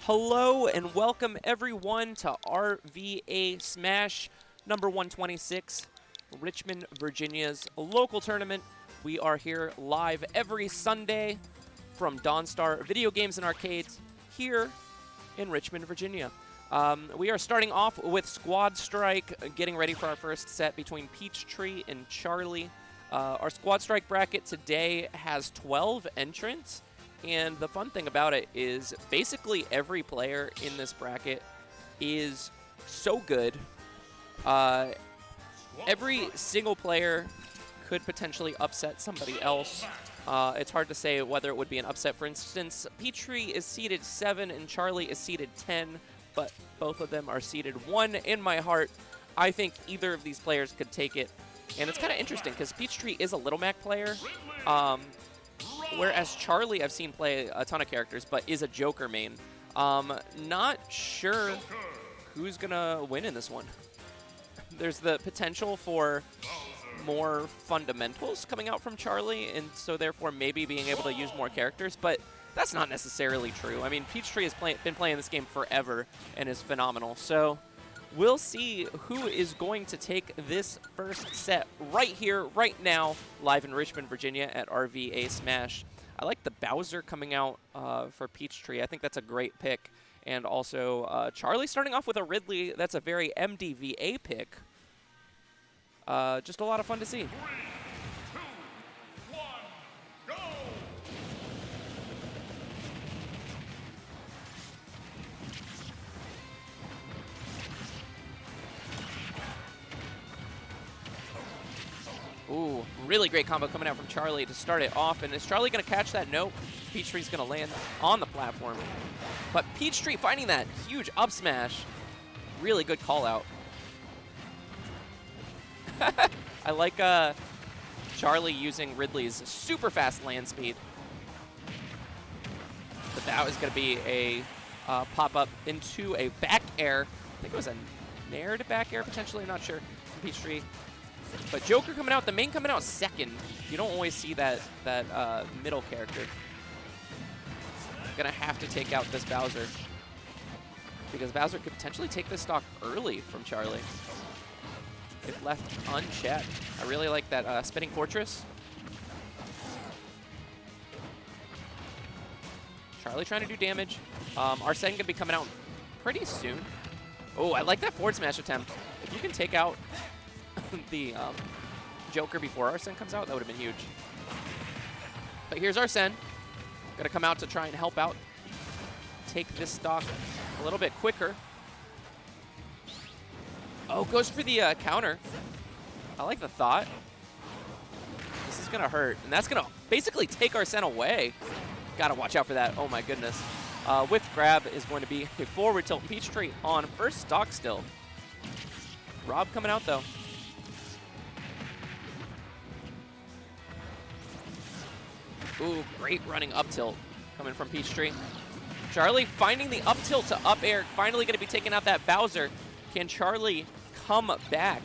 Hello and welcome everyone to RVA Smash number 126, Richmond, Virginia's local tournament. We are here live every Sunday from Dawnstar Video Games and Arcades here in Richmond, Virginia. We are starting off with Squad Strike, getting ready for our first set between Peachtree and Charlie. Our Squad Strike bracket today has 12 entrants. And the fun thing about it is basically every player in this bracket is so good. Every single player could potentially upset somebody else. It's hard to say whether it would be an upset. For instance, Peachtree is seeded 7 and Charlie is seeded 10, but both of them are seeded 1 in my heart. I think either of these players could take it. And it's kind of interesting because Peachtree is a Little Mac player. Whereas Charlie I've seen play a ton of characters, but is a Joker main. Not sure who's going to win in this one. There's the potential for more fundamentals coming out from Charlie, and so therefore maybe being able to use more characters, but that's not necessarily true. I mean, Peachtree has been playing this game forever and is phenomenal. So we'll see who is going to take this first set right here, right now, live in Richmond, Virginia at RVA Smash. I like the Bowser coming out for Peachtree. I think that's a great pick. And also, Charlie starting off with a Ridley. That's a very MDVA pick. Just a lot of fun to see. Ooh, really great combo coming out from Charlie to start it off. And is Charlie going to catch that? Nope. Peachtree's going to land on the platform. But Peachtree finding that huge up smash. Really good call out. I like Charlie using Ridley's super fast land speed. But that was going to be a pop-up into a back air. I think it was a nair to back air, potentially. I'm not sure. Peachtree. But Joker coming out, the main coming out second. You don't always see that middle character. Gonna have to take out this Bowser, because Bowser could potentially take this stock early from Charlie if left unchecked. I really like that spinning fortress. Charlie trying to do damage. Arsene gonna be coming out pretty soon. Oh, I like that forward smash attempt. If you can take out the Joker before Arsene comes out, that would have been huge. But here's Arsene. Gonna come out to try and help out. Take this stock a little bit quicker. Oh, goes for the counter. I like the thought. This is gonna hurt, and that's gonna basically take Arsene away. Gotta watch out for that. Oh my goodness. Whiff grab is going to be a forward tilt. Peachtree on first stock still. Rob coming out though. Ooh, great running up tilt coming from Peachtree. Charlie finding the up tilt to up air, finally going to be taking out that Bowser. Can Charlie come back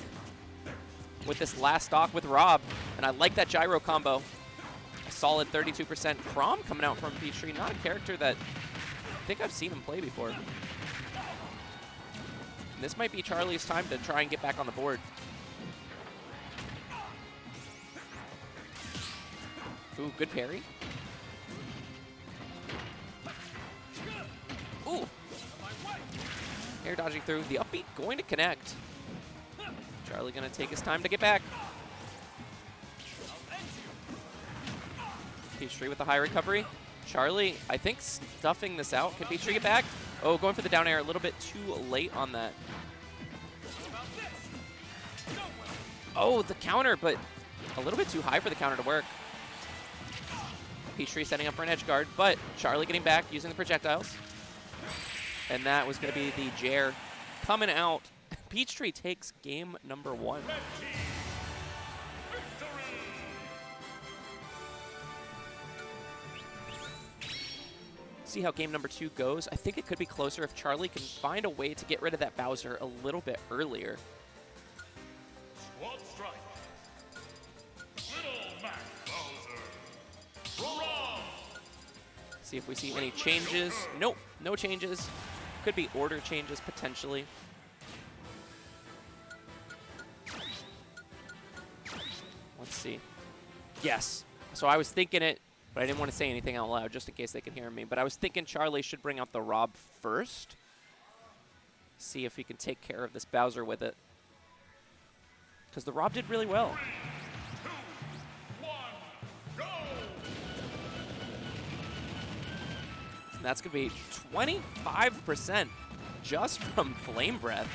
with this last stock with Rob? And I like that gyro combo. A solid 32%. Crom coming out from Peachtree, not a character that I think I've seen him play before. And this might be Charlie's time to try and get back on the board. Ooh, good parry. Ooh. Air dodging through. The upbeat going to connect. Charlie going to take his time to get back. Peachtree with the high recovery. Charlie, I think, stuffing this out. Can Peachtree get back? Oh, going for the down air a little bit too late on that. Oh, the counter, but a little bit too high for the counter to work. Peachtree setting up for an edge guard, but Charlie getting back using the projectiles. And that was going to be the Jair coming out. Peachtree takes game number 1. See how game number 2 goes. I think it could be closer if Charlie can find a way to get rid of that Bowser a little bit earlier. Squad strike. Little Mac Bowser. See if we see any changes. Nope, no changes. Could be order changes potentially. Let's see. Yes. So I was thinking it, but I didn't want to say anything out loud just in case they can hear me. But I was thinking Charlie should bring out the Rob first. See if he can take care of this Bowser with it. Because the Rob did really well. 3, 2, 1, go! And that's going to be 25% just from Flame Breath.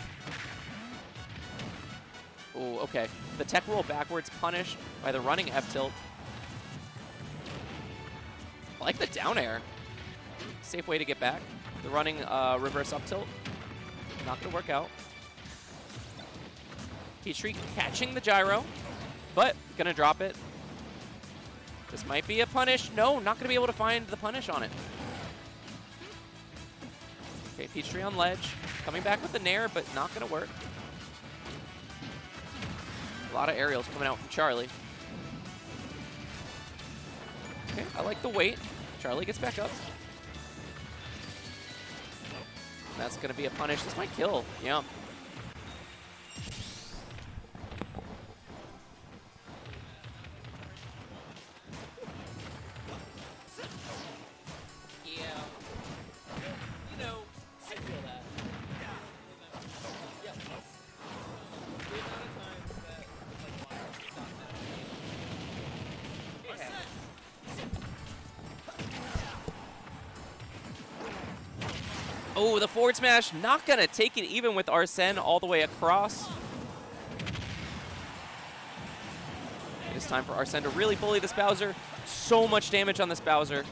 Oh, okay. The tech roll backwards punished by the running F-tilt. I like the down air. Safe way to get back. The running reverse up tilt. Not going to work out. Peachtree catching the gyro, but going to drop it. This might be a punish. No, not going to be able to find the punish on it. Okay, Peachtree on ledge. Coming back with the nair, but not going to work. A lot of aerials coming out from Charlie. Okay, I like the wait. Charlie gets back up. And that's going to be a punish. This might kill. Yeah. Oh, the forward smash, not going to take it even with Arsene all the way across. It is time for Arsene to really bully this Bowser. So much damage on this Bowser.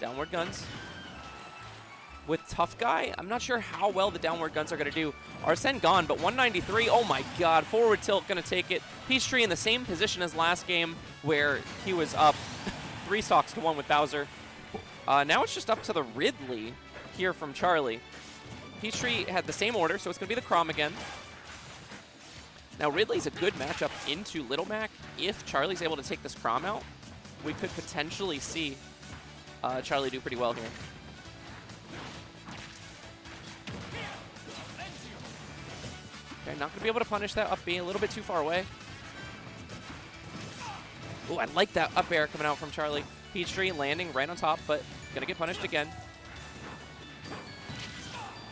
Downward guns. With Tough Guy, I'm not sure how well the downward guns are going to do. Arsene gone, but 193. Oh my god, forward tilt going to take it. Peachtree in the same position as last game where he was up 3 stocks to 1 with Bowser. Now it's just up to the Ridley here from Charlie. Peachtree had the same order, so it's going to be the Chrom again. Now Ridley's a good matchup into Little Mac. If Charlie's able to take this Chrom out, we could potentially see Charlie do pretty well here. Okay, not going to be able to punish that up B, a little bit too far away. Oh, I like that up air coming out from Charlie. Peachtree landing right on top, but gonna get punished again.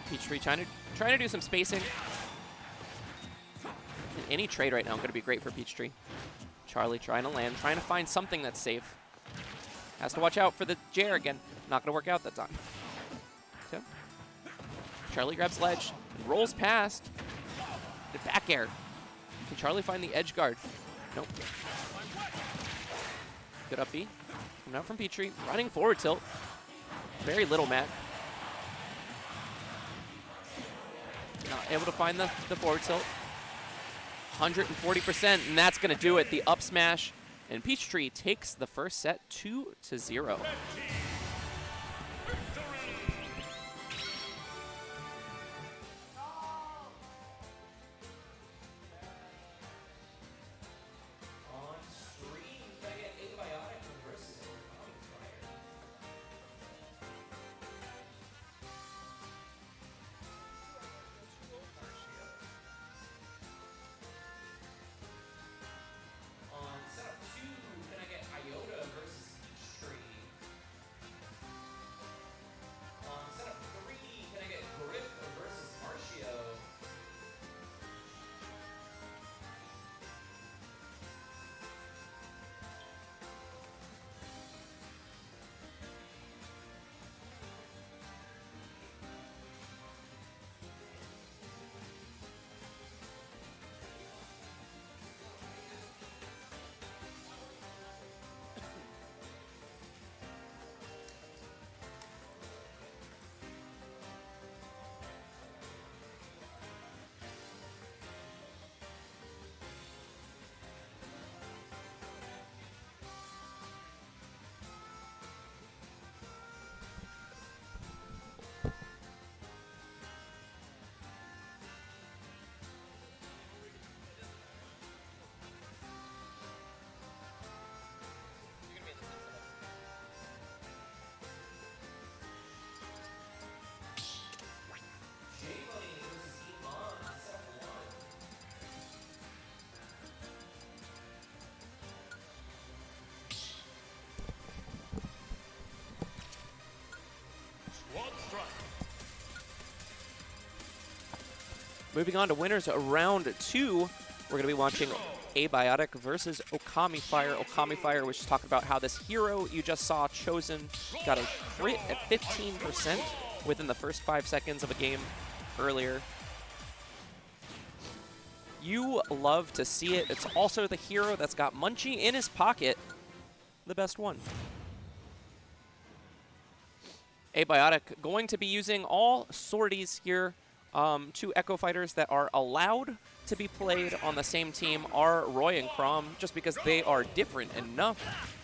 Peachtree trying to do some spacing. And any trade right now is gonna be great for Peachtree. Charlie trying to land, trying to find something that's safe. Has to watch out for the Jair again. Not gonna work out that time. Okay. Charlie grabs ledge, rolls past. The back air. Can Charlie find the edge guard? Nope. Good up B. Coming out from Peachtree, running forward tilt. Very little Mac. Not able to find the forward tilt. 140%, and that's going to do it. The up smash, and Peachtree takes the first set 2-0. Moving on to winners round 2, we're going to be watching Abiotic versus Okamifire. Okamifire was just talking about how this hero you just saw chosen got a crit at 15% within the first 5 seconds of a game earlier. You love to see it. It's also the hero that's got Munchie in his pocket, the best one. Abiotic going to be using all sorties here. 2 Echo Fighters that are allowed to be played on the same team are Roy and Chrom, just because they are different enough.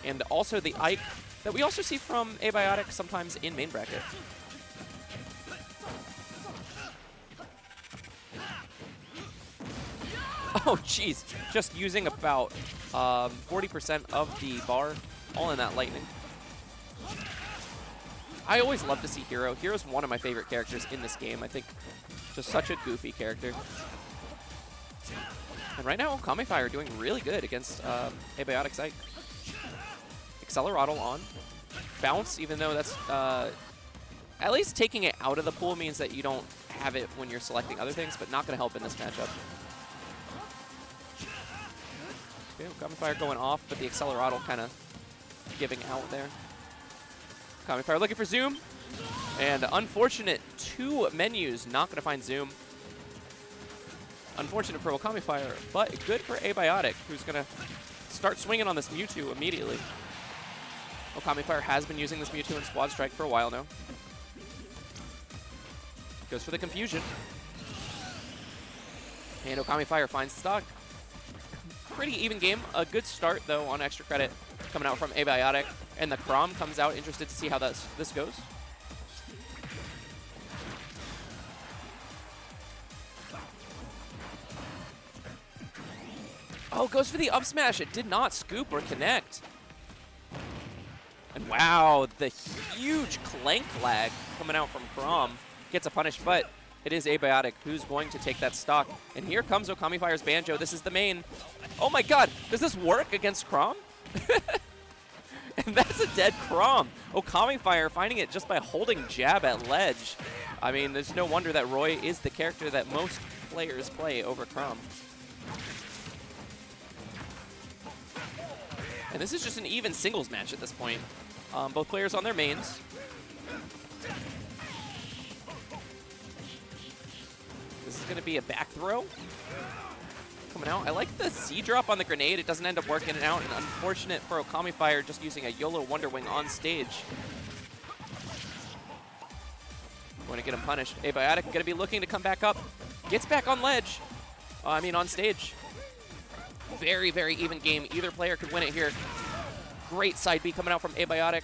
And also the Ike that we also see from Abiotic sometimes in main bracket. Oh, jeez. Just using about 40% of the bar, all in that lightning. I always love to see Hero. Hero's one of my favorite characters in this game. I think just such a goofy character. And right now, Okamifire doing really good against Abiotic's Ike. Accelerottle on. Bounce, even though that's... at least taking it out of the pool means that you don't have it when you're selecting other things, but not going to help in this matchup. Okay, Okamifire going off, but the Accelerottle kind of giving out there. Okamifire looking for Zoom, and unfortunate 2 menus, not going to find Zoom. Unfortunate for Okamifire, but good for Abiotic, who's going to start swinging on this Mewtwo immediately. Okamifire has been using this Mewtwo in Squad Strike for a while now. Goes for the confusion. And Okamifire finds the stock. Pretty even game. A good start, though, on extra credit coming out from Abiotic. And the Chrom comes out, interested to see how this goes. Oh, goes for the up smash. It did not scoop or connect. And wow, the huge clank lag coming out from Chrom gets a punish, but it is Abiotic who's going to take that stock. And here comes Okamifire's Banjo. This is the main. Oh my god, does this work against Chrom? And that's a dead Chrom. Okamifire finding it just by holding jab at ledge. I mean, there's no wonder that Roy is the character that most players play over Chrom. And this is just an even singles match at this point. Both players on their mains. This is going to be a back throw. Coming out. I like the Z-drop on the grenade. It doesn't end up working out. And unfortunate for Okamifire just using a YOLO Wonder Wing on stage. Going to get him punished. Abiotic going to be looking to come back up. Gets back on ledge. On stage. Very, very even game. Either player could win it here. Great side B coming out from Abiotic.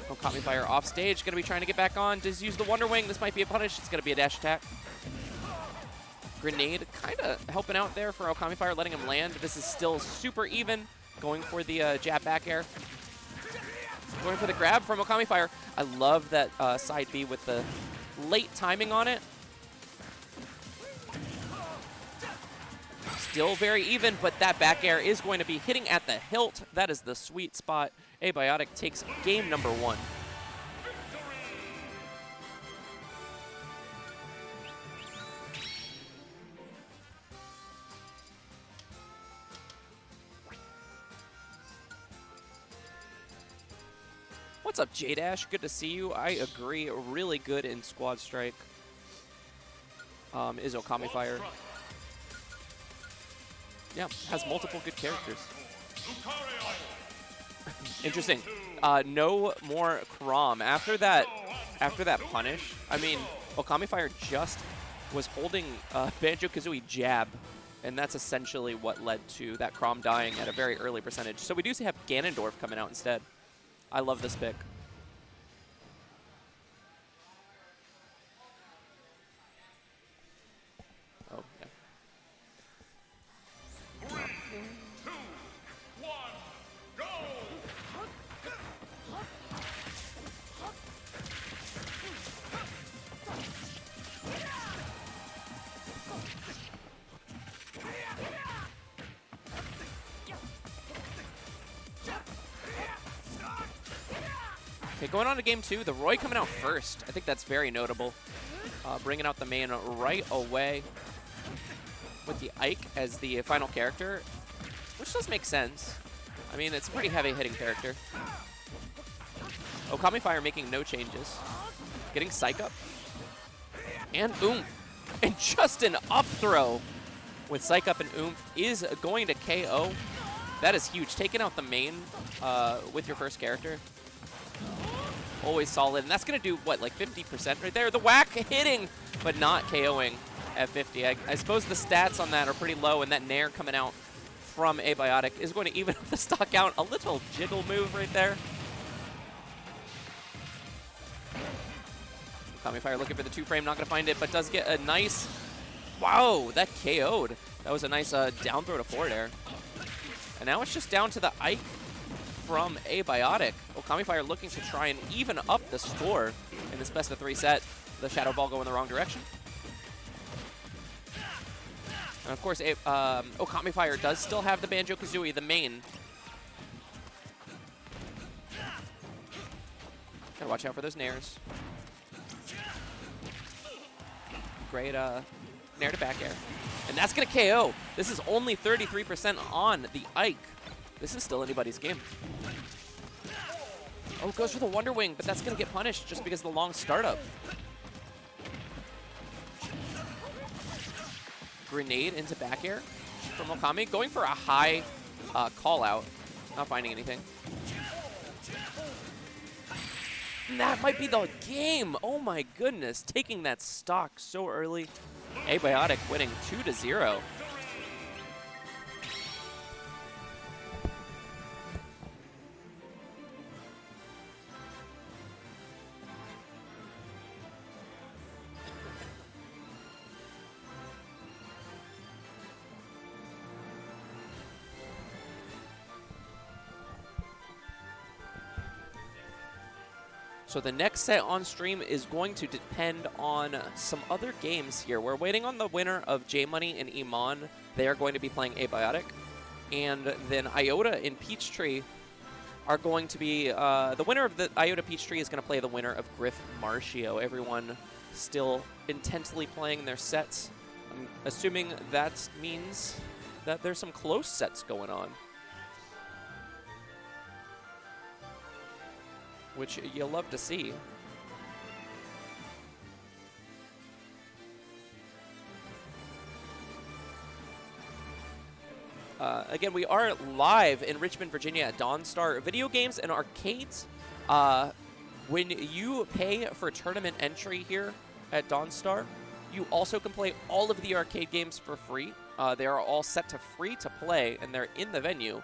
Okamifire off stage. Going to be trying to get back on. Does use the Wonder Wing. This might be a punish. It's going to be a dash attack. Grenade kind of helping out there for Okamifire, letting him land. This is still super even. Going for the jab back air. Going for the grab from Okamifire. I love that side B with the late timing on it. Still very even, but that back air is going to be hitting at the hilt. That is the sweet spot. Abiotic takes game number 1. What's up, J-Dash? Good to see you. I agree. Really good in Squad Strike is Okamifire. Yeah, has multiple good characters. Interesting. No more Chrom. After that punish, I mean, Okamifire just was holding Banjo-Kazooie jab, and that's essentially what led to that Chrom dying at a very early percentage. So we do have Ganondorf coming out instead. I love this pick. Oh, yeah. 3, 2, 1, go! Okay, going on to game 2, the Roy coming out first. I think that's very notable. bringing out the main right away with the Ike as the final character, which does make sense. I mean, it's a pretty heavy hitting character. Okamifire making no changes. Getting Psych Up. And Oomph. And just an up throw with Psych Up and Oomph is going to KO. That is huge. Taking out the main with your first character. Always solid. And that's going to do, what, like 50% right there? The whack hitting, but not KOing at 50. I suppose the stats on that are pretty low, and that Nair coming out from Abiotic is going to even up the stock count. A little jiggle move right there. Okamifire looking for the 2-frame, not going to find it, but does get a nice... Wow, that KO'd. That was a nice down throw to forward air. And now it's just down to the Ike from Abiotic. Okamifire looking to try and even up the score in this best of 3 set. The Shadow Ball going the wrong direction. And of course, Okamifire does still have the Banjo-Kazooie, the main. Gotta watch out for those nairs. Great nair to back air. And that's gonna KO. This is only 33% on the Ike. This is still anybody's game. Oh, goes for the Wonder Wing, but that's gonna get punished just because of the long startup. Grenade into back air from Okami, going for a high call out, not finding anything. And that might be the game. Oh my goodness, taking that stock so early. Abiotic winning 2-0. So the next set on stream is going to depend on some other games here. We're waiting on the winner of J-Money and Iman. They are going to be playing Abiotic. And then Iota and Peachtree are going to be... the winner of the Iota Peachtree is going to play the winner of Grif Marcio. Everyone still intensely playing their sets. I'm assuming that means that there's some close sets going on, which you'll love to see. Again, we are live in Richmond, Virginia at Dawnstar Video Games and Arcades. When you pay for tournament entry here at Dawnstar, you also can play all of the arcade games for free. They are all set to free to play, and they're in the venue.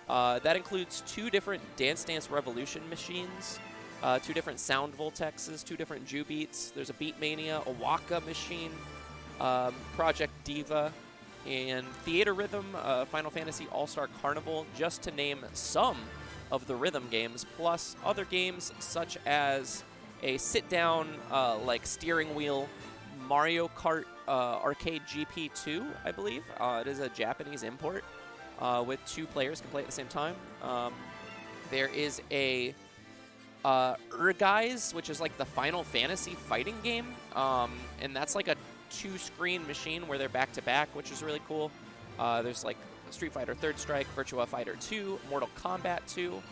That includes 2 different Dance Dance Revolution machines, 2 different Sound Voltexes, 2 different Ju Beats. There's a Beatmania, a Waka machine, Project Diva, and Theater Rhythm, Final Fantasy All-Star Carnival, just to name some of the rhythm games, plus other games such as a sit-down, like steering wheel Mario Kart Arcade GP2, I believe. It is a Japanese import with 2 players can play at the same time. There is a Urguys, which is like the Final Fantasy fighting game, and that's like a 2-screen machine where they're back-to-back, which is really cool. There's like Street Fighter Third Strike, Virtua Fighter 2, Mortal Kombat 2.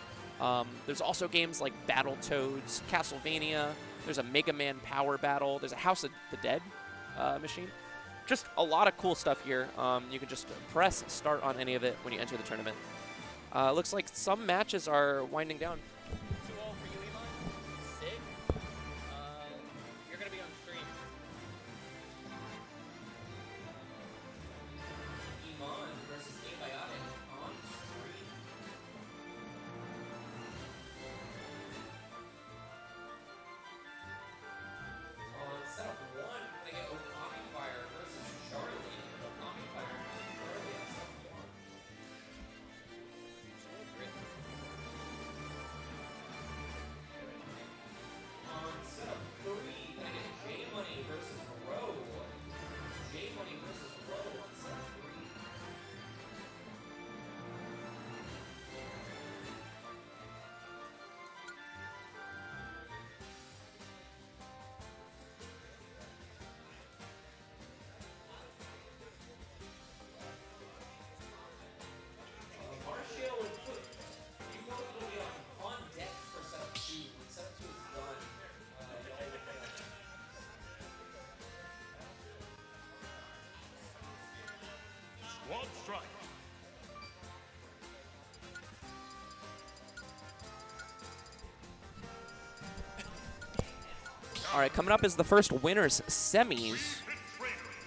There's also games like Battletoads, Castlevania. There's a Mega Man Power Battle. There's a House of the Dead machine. Just a lot of cool stuff here. You can just press start on any of it when you enter the tournament. Looks like some matches are winding down. 2-0 for you, Iman. Sig, you're going to be on stream. Iman versus Abiotic on stream. On setup 1, we're going to get Okamifire versus Charlie. Okamifire versus Charlie on setup 1. All right, coming up is the first winners semis.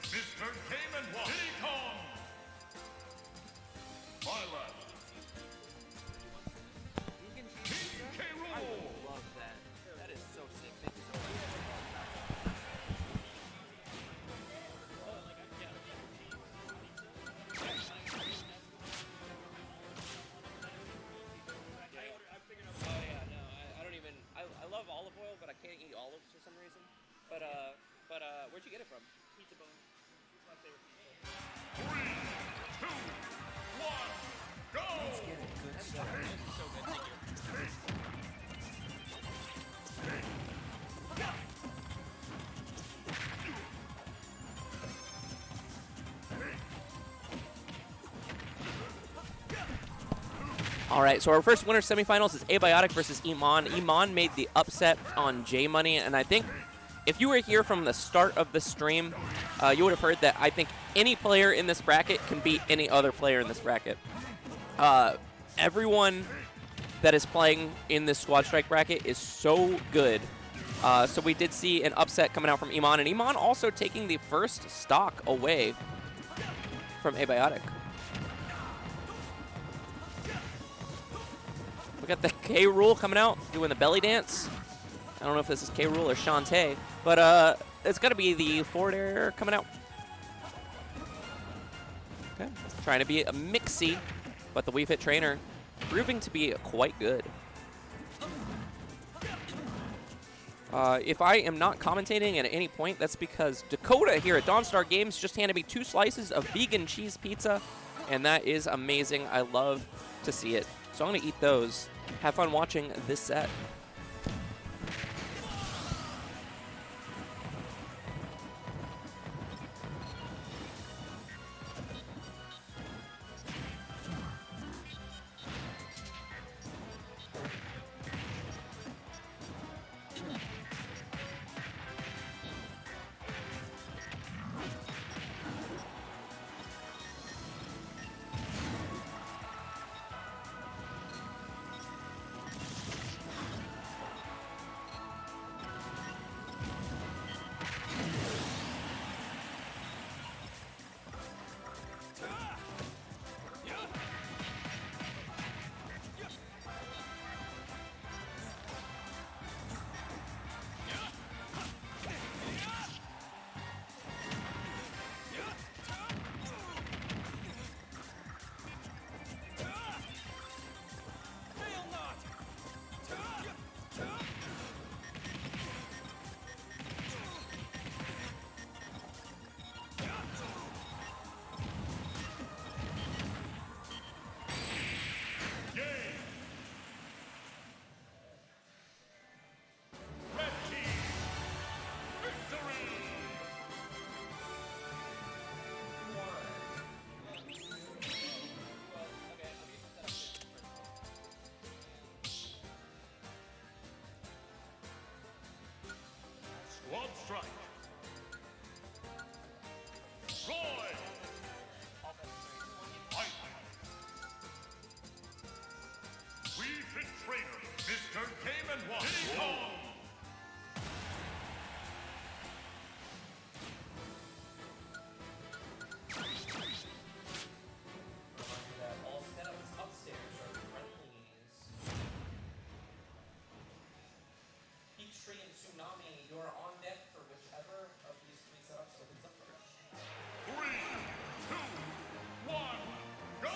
Mr. Game and Watch. Diddy Kong. My left. Team K. Rool. Love that. That is so sick. Thank you so much. Oh yeah, no, I don't even. I love olive oil, but I can't eat olives for some reason. But where'd you get it from? Pizza Bone. It's my favorite pizza. 3, 2, 1, go. So good, thank you. All right, so our first winner semifinals is Abiotic versus Iman. Iman made the upset on J Money, and I think if you were here from the start of the stream, you would have heard that I think any player in this bracket can beat any other player in this bracket. Everyone that is playing in this Squad Strike bracket is so good. So we did see an upset coming out from Iman, and Iman also taking the first stock away from Abiotic. We got the K. Rool coming out, doing the belly dance. I don't know if this is K. Rool or Shantae, but it's got to be the forward air coming out. Okay, trying to be a mixy, but the Wii Fit trainer proving to be quite good. If I am not commentating at any point, that's because Dakota here at Dawnstar Games just handed me 2 slices of vegan cheese pizza, and that is amazing. I love to see it. So I'm going to eat those. Have fun watching this set. Squad Strike. Roy. Fight. Wii Fit Trainer, Mr. Game and Watch. Diddy Kong. All setups upstairs are friendlies. Peachtree and Tsunami, you are on deck for whichever of these 3 setups opens up first. 3, 2, 1, go.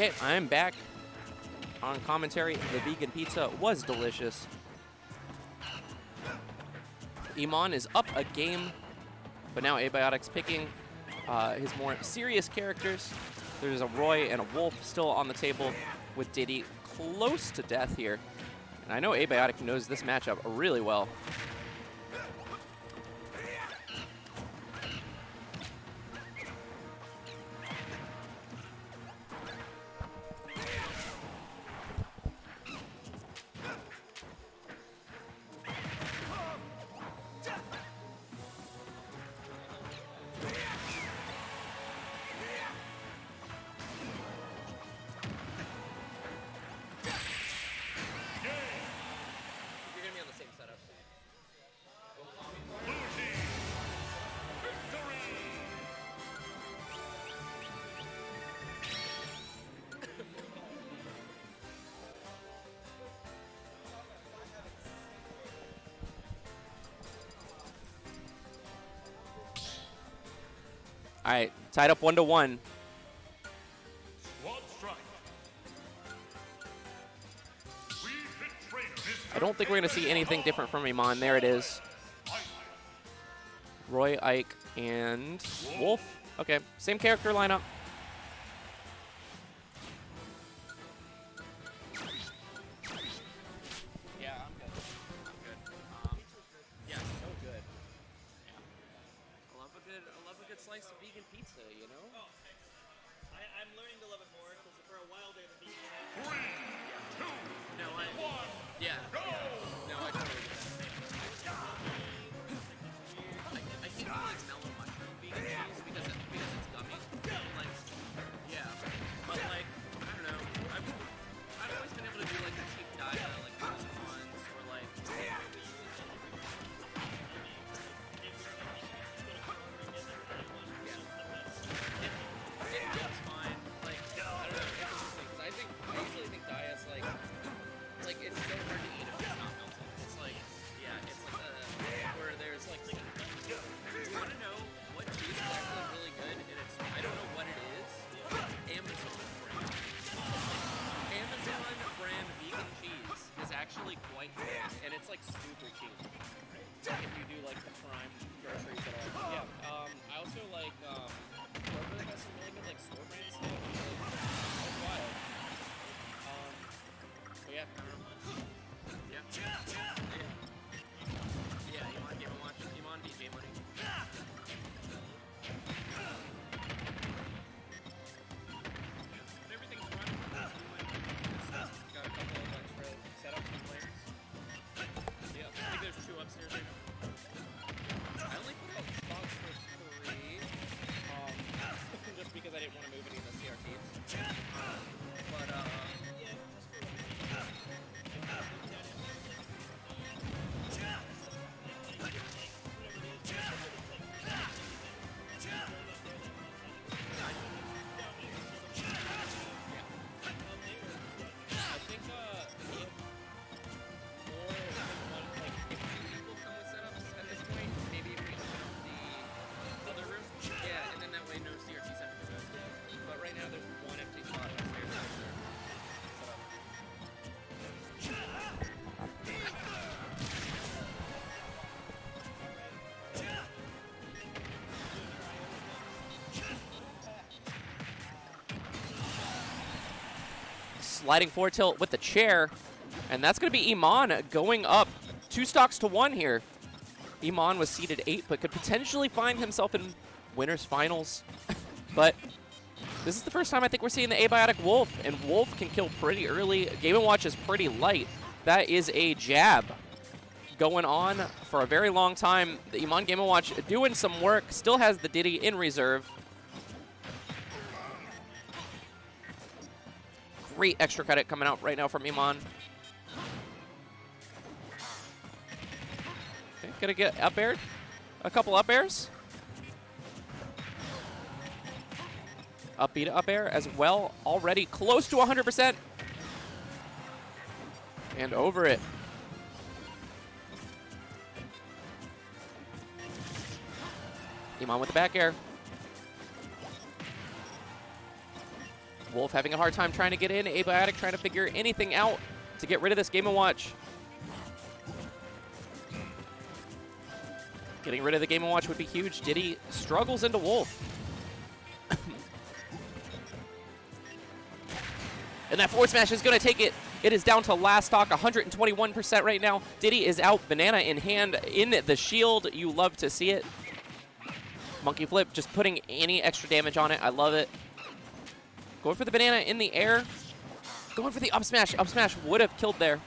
Okay, I'm back on commentary. The vegan pizza was delicious. Iman is up a game, but now Abiotic's picking his more serious characters. There's a Roy and a Wolf still on the table with Diddy close to death here. And I know Abiotic knows this matchup really well. All right, tied up 1-1. Squad strike. We hit trainer, Mr. I don't think we're going to see anything different from Iman. There it is. Roy, Ike, and Wolf. Okay, same character lineup. Yeah, I'm good. I'm good. Yeah, so good. Yeah. I love a good slice of vegan pizza, you know? Oh, I'm learning to love it more because for a while there, the vegan. 3, 2, No, 1, yeah. go! No, I totally get that. I think I like smell of mushroom vegan cheese because it's gummy. Like, yeah. But like, I don't know. I've always been able to do like the cheap diet, like ones or like. It's fine. Like, I don't know. It's interesting because I usually think diets like it's so hard to eat if it's not melted. It's like, yeah, it's like where there's like, you want to know what cheese is actually really good, and it's, I don't know what it is. Amazon brand. Amazon brand vegan cheese is actually quite good, and it's like super cheap. If you do like the Prime groceries at all. Yeah. I also like Kroger has some really good like store brand stuff. It's wild. But yeah, I don't know. Yeah, Iman Game & Watch. Iman beat Game Money. But everything's running. Got a couple of extra setups and players. Yeah, I think there's 2 upstairs right now. I only put out spots for 3. Just because I didn't want to move any of the CRTs. But, I think if more like if people come with setups at this point, maybe if we open up the other room, yeah, and then that way no CRTs have to go. But right now there's 1 empty spot upstairs. Sliding forward tilt with the chair, and that's going to be Iman going up 2 stocks to 1 here. Iman was seeded 8, but could potentially find himself in winners finals. But this is the first time I think we're seeing the Abiotic Wolf, and Wolf can kill pretty early. Game & Watch is pretty light. That is a jab going on for a very long time. The Iman Game & Watch doing some work, still has the Diddy in reserve. Great extra credit coming out right now from Iman. Okay, gonna get up aired. A couple up airs. Up B to up air as well. Already close to 100%. And over it. Iman with the back air. Wolf having a hard time trying to get in. Abiotic trying to figure anything out to get rid of this Game & Watch. Getting rid of the Game & Watch would be huge. Diddy struggles into Wolf. And that forward smash is going to take it. It is down to last stock, 121% right now. Diddy is out, banana in hand, in the shield. You love to see it. Monkey flip, just putting any extra damage on it. I love it. Going for the banana in the air. Going for the up smash. Up smash would have killed there.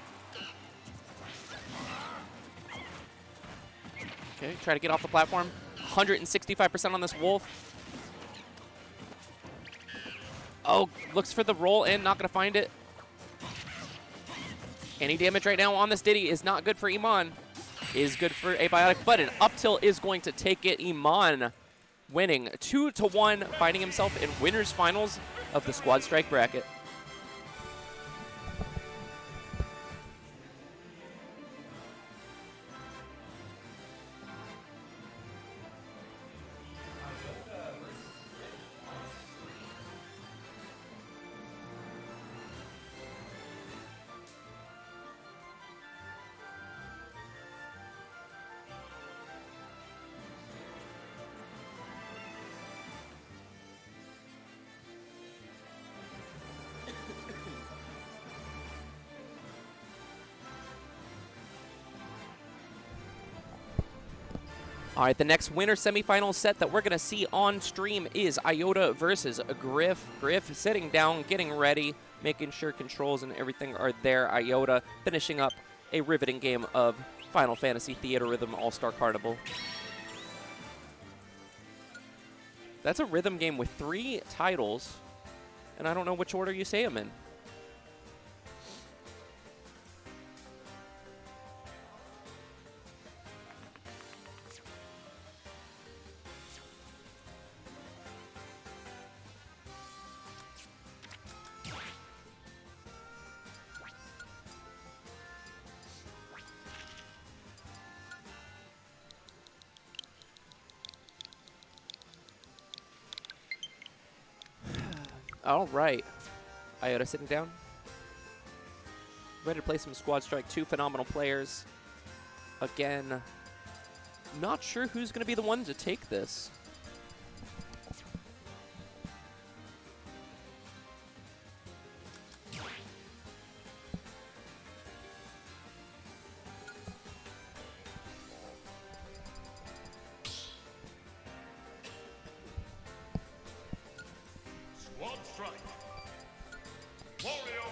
Okay, try to get off the platform. 165% on this Wolf. Oh, looks for the roll in, not going to find it. Any damage right now on this Diddy is not good for Iman. Is good for Abiotic, but an up tilt is going to take it. Iman winning 2-1, finding himself in winners finals of the Squad Strike bracket. All right, the next winner semifinal set that we're going to see on stream is Iota versus Grif. Grif sitting down, getting ready, making sure controls and everything are there. Iota finishing up a riveting game of Final Fantasy Theater Rhythm All-Star Carnival. That's a rhythm game with 3 titles, and I don't know which order you say them in. All right. Iota sitting down. Ready to play some Squad Strike. 2 phenomenal players. Again, not sure who's going to be the one to take this. Squad Strike. Wario.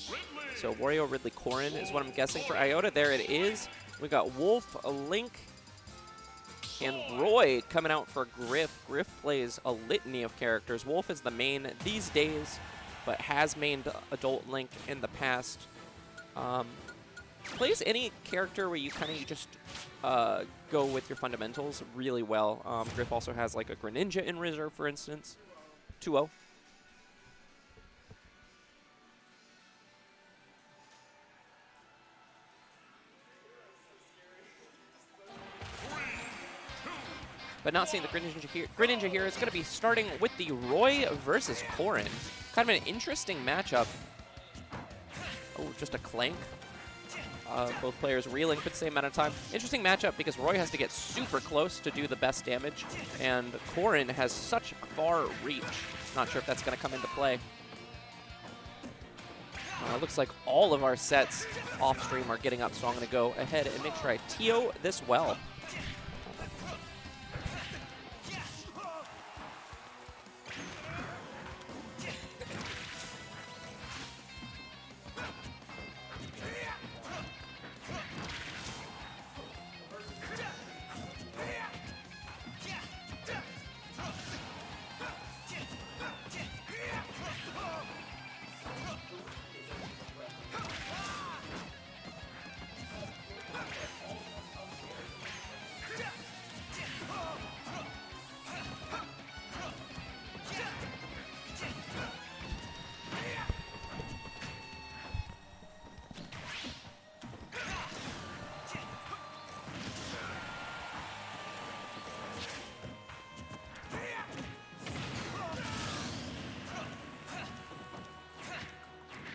Ridley. So Wario, Ridley, Corrin is what I'm guessing for Iota. There it is. We got Wolf, Link, and Roy coming out for Grif. Grif plays a litany of characters. Wolf is the main these days, but has mained Adult Link in the past. Plays any character where you kind of just go with your fundamentals really well. Grif also has like a Greninja in reserve, for instance. 2-0. But not seeing the Greninja here. Greninja here is going to be starting with the Roy versus Corrin. Kind of an interesting matchup. Oh, just a clank. Both players reeling for the same amount of time. Interesting matchup because Roy has to get super close to do the best damage, and Corrin has such far reach. Not sure if that's going to come into play. Looks like all of our sets off stream are getting up, so I'm going to go ahead and make sure I TO this well.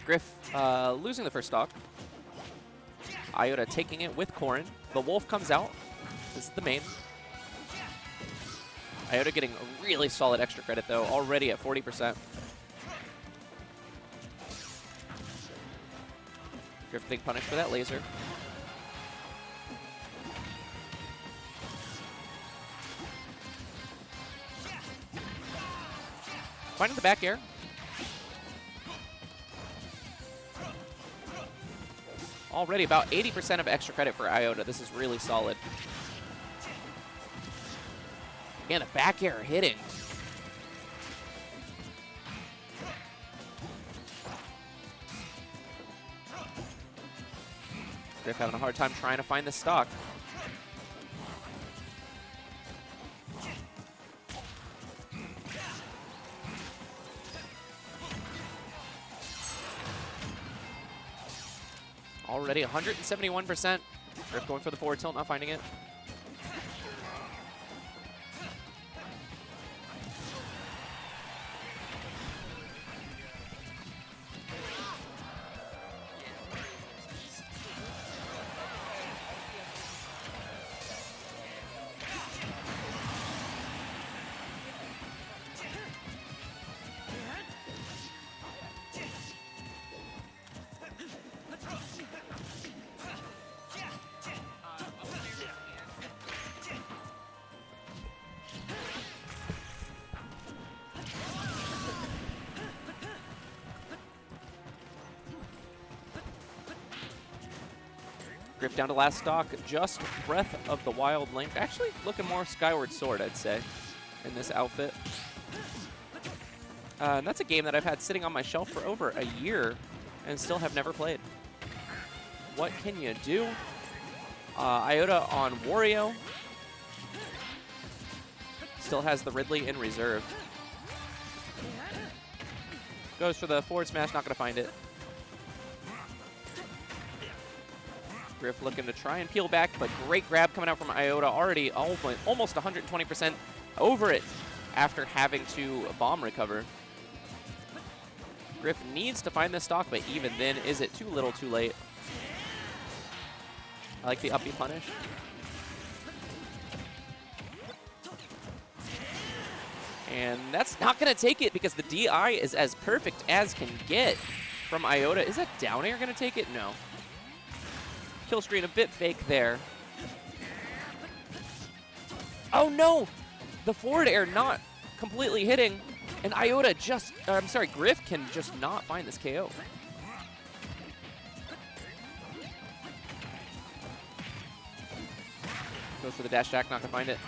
Grif losing the first stock. Iota taking it with Corrin. The Wolf comes out. This is the main. Iota getting a really solid extra credit, though, already at 40%. Grif being punished for that laser. Finding the back air. Already about 80% of extra credit for Iota. This is really solid. Again, the back air hitting. Grif having a hard time trying to find the stock. Already 171%. Grif going for the forward tilt, not finding it. Grif down to last stock, just Breath of the Wild Link. Actually, looking more Skyward Sword, I'd say, in this outfit. And that's a game that I've had sitting on my shelf for over a year and still have never played. What can you do? Iota on Wario. Still has the Ridley in reserve. Goes for the forward smash, not going to find it. Grif looking to try and peel back, but great grab coming out from Iota, already almost 120% over it after having to bomb recover. Grif needs to find this stock, but even then, is it too little too late? I like the up B punish. And that's not going to take it because the DI is as perfect as can get from Iota. Is that down air going to take it? No. Kill screen a bit fake there. Oh no! The forward air not completely hitting, and Iota just, I'm sorry, Grif can just not find this KO. Goes for the dash attack, not gonna find it.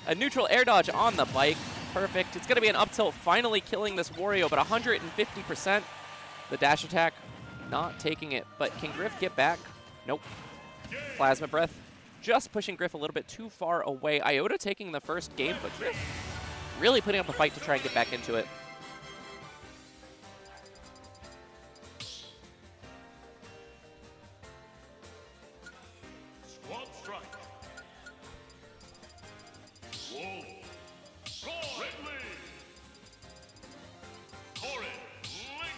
A neutral air dodge on the bike, perfect. It's gonna be an up tilt, finally killing this Wario, but 150%. The dash attack, not taking it, but can Grif get back? Nope. Plasma Breath, just pushing Grif a little bit too far away. Iota taking the first game, but Grif really putting up a fight to try and get back into it. Squad strike. Wolf. Ridley. Corrin. Link.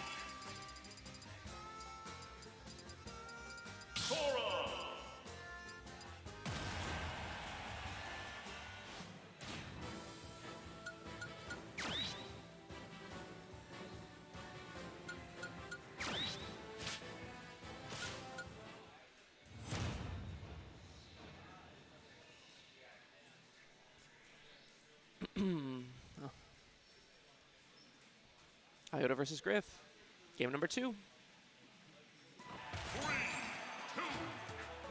Sora. Iota versus Grif. Game number 2. 3, 2,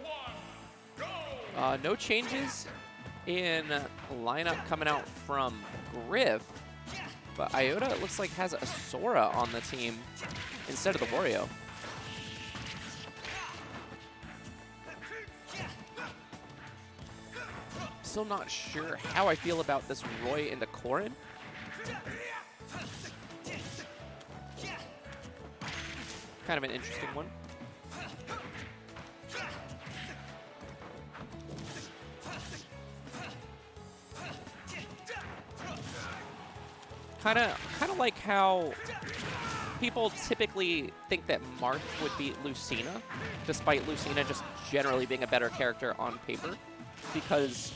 1, go! No changes in lineup coming out from Grif, but Iota, it looks like, has a Sora on the team instead of the Wario. Still not sure how I feel about this Roy into Corrin. Kind of an interesting one. Kind of like how people typically think that Marth would beat Lucina, despite Lucina just generally being a better character on paper, because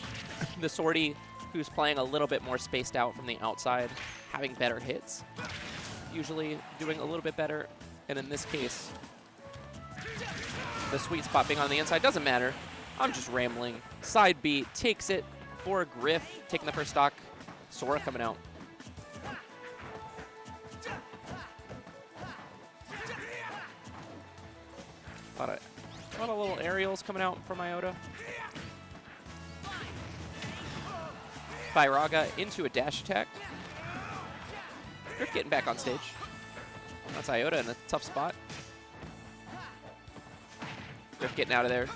the sortie who's playing a little bit more spaced out from the outside, having better hits, usually doing a little bit better. And in this case, the sweet spot being on the inside doesn't matter. I'm just rambling. Side B takes it for Grif, taking the first stock. Sora coming out. A lot of little aerials coming out from Iota. Firaga into a dash attack. Grif getting back on stage. That's Iota in a tough spot. Grif getting out of there.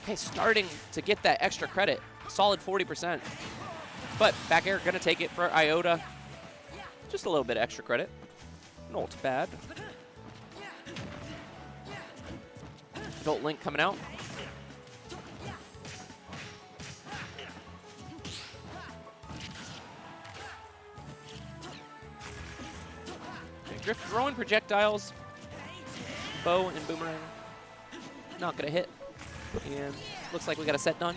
Okay, starting to get that extra credit. Solid 40%. But back air gonna take it for Iota. Just a little bit extra credit. Not bad. Adult Link coming out. Okay, Grif throwing projectiles. Bow and boomerang. Not gonna hit. And looks like we got a set done.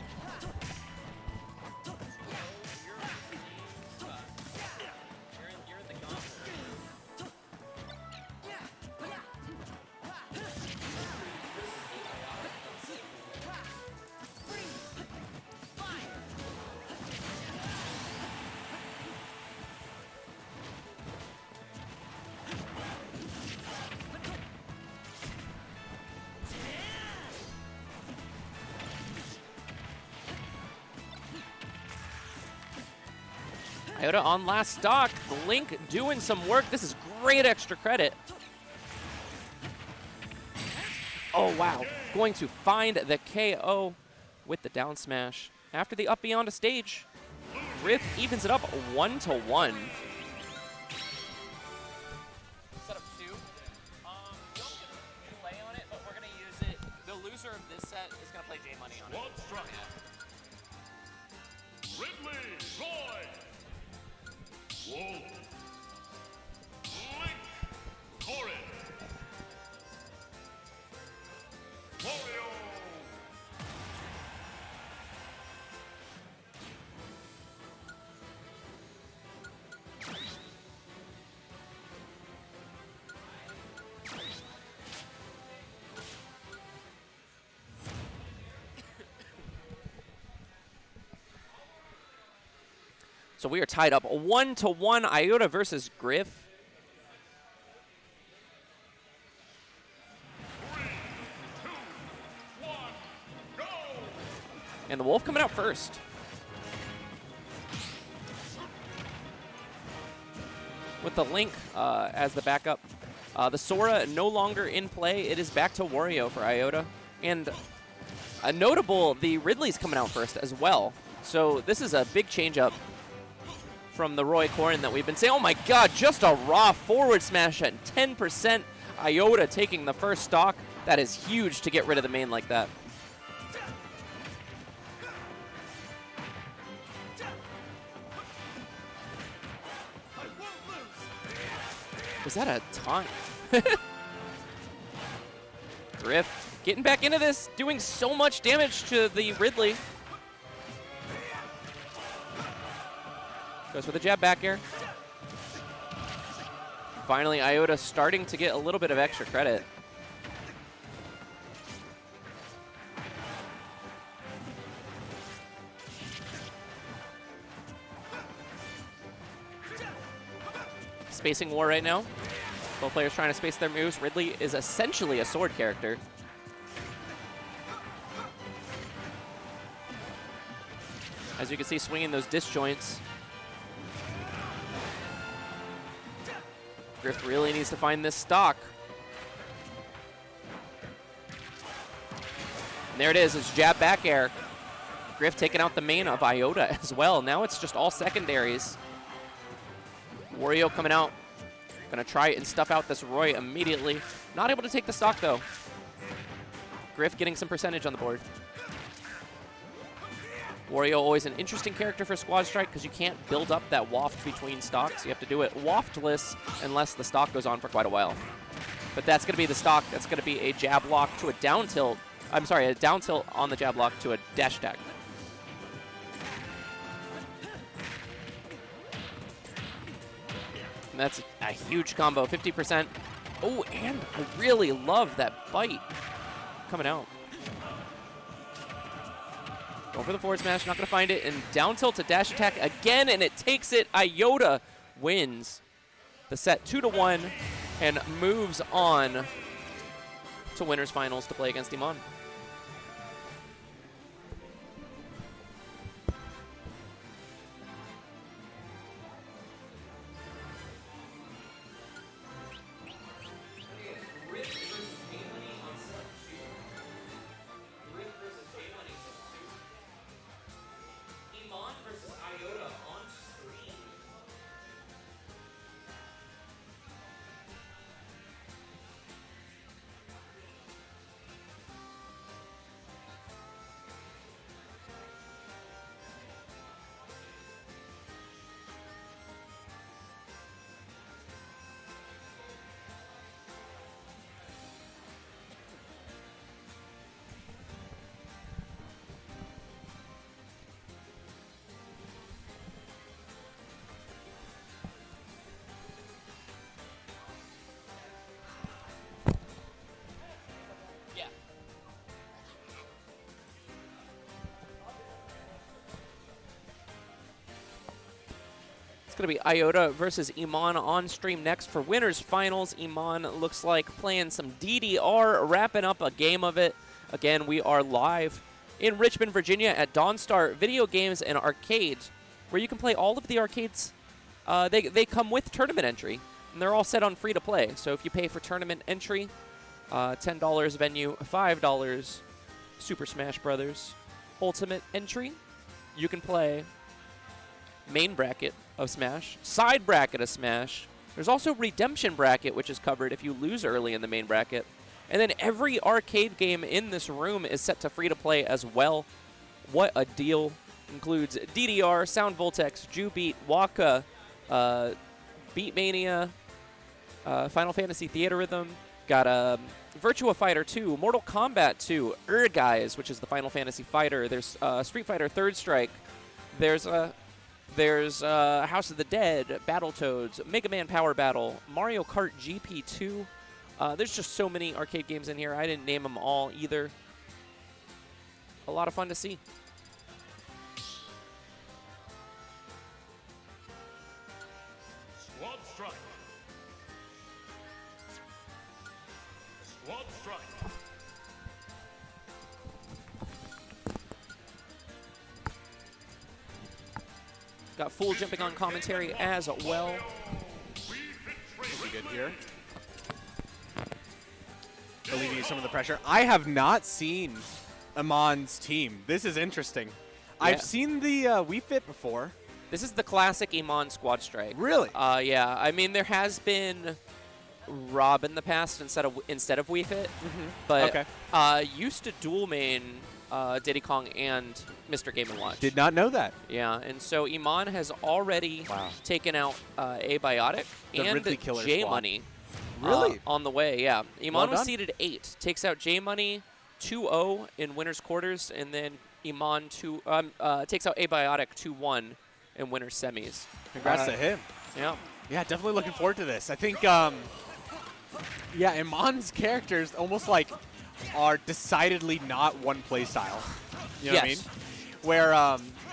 Iota on last stock. Link doing some work. This is great extra credit. Oh, wow. Going to find the KO with the down smash. After the up beyond a stage, Grif evens it up 1-1. Setup 2. Don't play on it, but we're going to use it. The loser of this set is going to play J Money on it. One strike. Ridley, Roy. Wolf. Link. Corin. Wario. So we are tied up 1-1, Iota versus Grif. 3, 2, 1, go! And the Wolf coming out first. With the Link as the backup. The Sora no longer in play. It is back to Wario for Iota. And a notable, the Ridley's coming out first as well. So this is a big change up from the Roy Corin that we've been saying. Oh my god, just a raw forward smash at 10%. Iota taking the first stock. That is huge to get rid of the main like that. Was that a taunt? Grif getting back into this, doing so much damage to the Ridley. Goes for the jab back air. Finally, Iota starting to get a little bit of extra credit. Spacing war right now. Both players trying to space their moves. Ridley is essentially a sword character. As you can see, swinging those disjoints. Grif really needs to find this stock. And there it is, it's jab back air. Grif taking out the main of Iota as well. Now it's just all secondaries. Wario coming out. Gonna try and stuff out this Roy immediately. Not able to take the stock though. Grif getting some percentage on the board. Wario, always an interesting character for Squad Strike because you can't build up that waft between stocks. You have to do it waftless unless the stock goes on for quite a while. But that's going to be the stock. That's going to be a jab lock to a down tilt. I'm sorry, a down tilt on the jab lock to a dash attack. And that's a huge combo, 50%. Oh, and I really love that bite coming out. Go for the forward smash, not going to find it, and down tilt to dash attack again, and it takes it. Iota wins the set 2-1 and moves on to winners finals to play against Iman. It's going to be Iota versus Iman on stream next for winners finals. Iman looks like playing some DDR, wrapping up a game of it. Again, we are live in Richmond, Virginia at Dawnstar Video Games and Arcades, where you can play all of the arcades. They come with tournament entry, and they're all set on free to play. So if you pay for tournament entry, $10 venue, $5 Super Smash Brothers Ultimate entry, you can play main bracket of Smash, side bracket of Smash. There's also redemption bracket, which is covered if you lose early in the main bracket. And then every arcade game in this room is set to free to play as well. What a deal. Includes DDR, Sound Voltex, Ju-Beat, Waka, Beatmania, Final Fantasy Theater Rhythm. Got Virtua Fighter 2, Mortal Kombat 2, Guys, which is the Final Fantasy fighter. There's Street Fighter Third Strike. There's House of the Dead, Battletoads, Mega Man Power Battle, Mario Kart GP2. There's just so many arcade games in here. I didn't name them all either. A lot of fun to see. Squad Strike. Squad Strike. Got full jumping on commentary as well. Pretty good here. Alleviate some of the pressure. I have not seen Iman's team. This is interesting. Yeah. I've seen the Wii Fit before. This is the classic Iman Squad Strike. Really? Yeah. I mean, there has been Rob in the past instead of Wii Fit, but used to dual main Diddy Kong and Mr. Game & Watch. Did not know that. Yeah, and so Iman has already taken out Abiotic and J-Money. Really? On the way, yeah. Iman was seeded 8. Takes out J-Money 2-0 in winners quarters, and then Iman takes out Abiotic 2-1 in winners semis. Congrats to him. Yeah. Yeah, definitely looking forward to this. I think, yeah, Iman's characters almost like are decidedly not one play style. You know what I mean? Where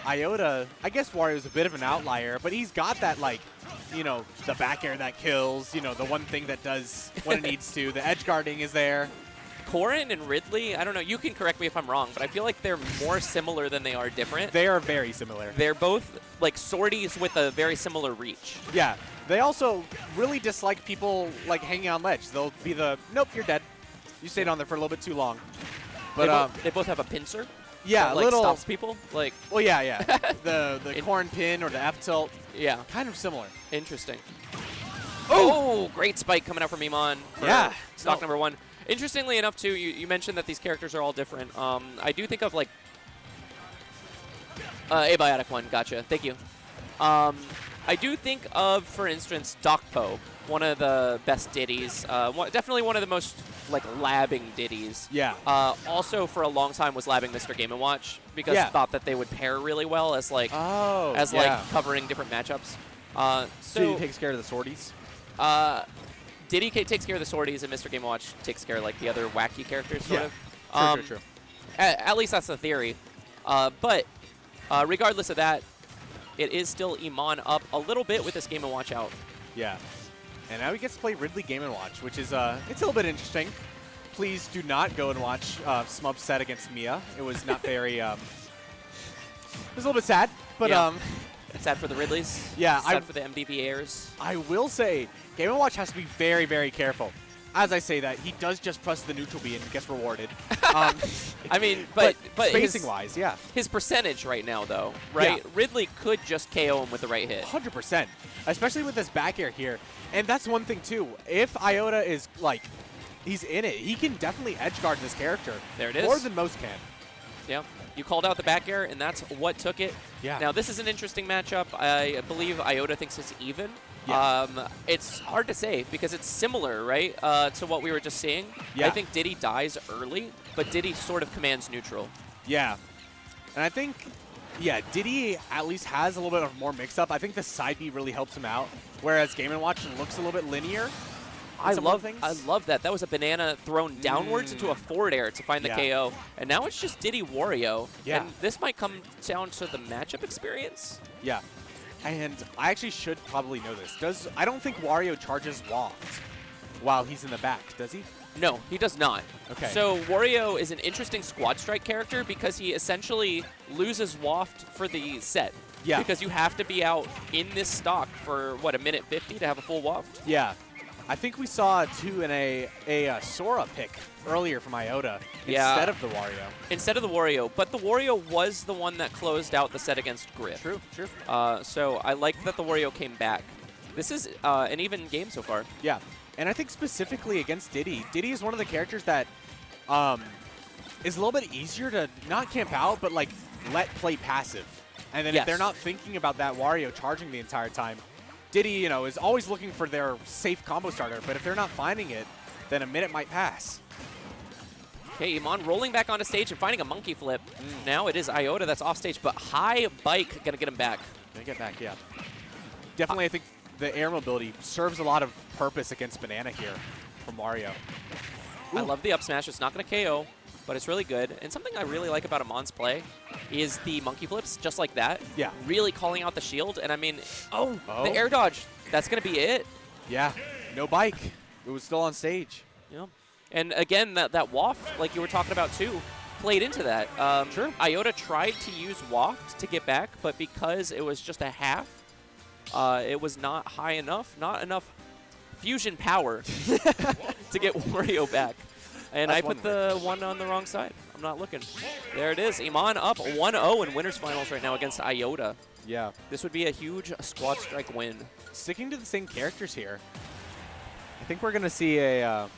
Iota, I guess Wario's a bit of an outlier, but he's got that, like, you know, the back air that kills, you know, the one thing that does what it needs to. The edge guarding is there. Corrin and Ridley, I don't know, you can correct me if I'm wrong, but I feel like they're more similar than they are different. They are very similar. They're both, like, sorties with a very similar reach. Yeah. They also really dislike people, like, hanging on ledge. They'll be the, nope, you're dead. You stayed on there for a little bit too long. But they both have a pincer. Yeah, that, a like, little stops people. Like, well, yeah. the corn pin or the F tilt. Yeah, kind of similar. Interesting. Oh, great spike coming out from Iman. For stock number 1. Interestingly enough, too, you mentioned that these characters are all different. I do think of, like, Abiotic one, gotcha. Thank you. I do think of, for instance, Dokpo, one of the best ditties. Definitely one of the most like labbing ditties. Yeah. Also, for a long time, was labbing Mr. Game & Watch because thought that they would pair really well as like like covering different matchups. So Diddy takes care of the sorties. Diddy takes care of the sorties, and Mr. Game & Watch takes care of like the other wacky characters, sort of. True. At least that's the theory. But regardless of that, it is still Iman up a little bit with this Game & Watch out. Yeah. And now he gets to play Ridley Game & Watch, which is it's a little bit interesting. Please do not go and watch Smub's set against Mia. It was not very... it was a little bit sad, but... sad for the Ridleys. Yeah. Sad for the MVPers. I will say, Game & Watch has to be very, very careful. As I say that, he does just press the neutral B and gets rewarded. I mean, but spacing-wise, yeah. His percentage right now, though, right? Yeah. Ridley could just KO him with the right hit. 100%, especially with this back air here. And that's one thing, too. If Iota is, like, he's in it, he can definitely edge guard this character. There it is. More than most can. Yeah. You called out the back air, and that's what took it. Yeah. Now, this is an interesting matchup. I believe Iota thinks it's even. Yeah. It's hard to say because it's similar, right, to what we were just seeing. Yeah. I think Diddy dies early, but Diddy sort of commands neutral. Yeah. And I think, yeah, Diddy at least has a little bit of more mix-up. I think the side B really helps him out, whereas Game & Watch looks a little bit linear. I love that. That was a banana thrown downwards into a forward air to find the KO. And now it's just Diddy Wario. Yeah. And this might come down to the matchup experience. Yeah. And I actually should probably know this. I don't think Wario charges Waft while he's in the back, does he? No, he does not. Okay. So Wario is an interesting squad strike character because he essentially loses Waft for the set. Yeah. Because you have to be out in this stock for, what, a minute 50 to have a full Waft? Yeah. I think we saw, too, in a Sora pick earlier from Iota instead of the Wario. Instead of the Wario. But the Wario was the one that closed out the set against Grif. True. So I like that the Wario came back. This is an even game so far. Yeah. And I think specifically against Diddy, Diddy is one of the characters that is a little bit easier to not camp out, but like let play passive. And then if they're not thinking about that Wario charging the entire time, Diddy, you know, is always looking for their safe combo starter, but if they're not finding it, then a minute might pass. Okay, Iman rolling back onto stage and finding a monkey flip. Now it is Iota that's off stage, but high bike gonna get him back. Gonna get back, yeah. Definitely, I think the air mobility serves a lot of purpose against Banana here from Wario. I love the up smash. It's not gonna KO, but it's really good. And something I really like about Iman's play is the monkey flips, just like that. Yeah. Really calling out the shield. And I mean, the air dodge. That's going to be it. Yeah. No bike. It was still on stage. Yeah. And again, that waft, like you were talking about too, played into that. Sure. Iota tried to use waft to get back, but because it was just a half, it was not high enough, not enough fusion power to get Wario back. And I put the one on the wrong side. I'm not looking. There it is. Iman up 1-0 in winners finals right now against Iota. Yeah. This would be a huge squad strike win. Sticking to the same characters here, I think we're going to see a,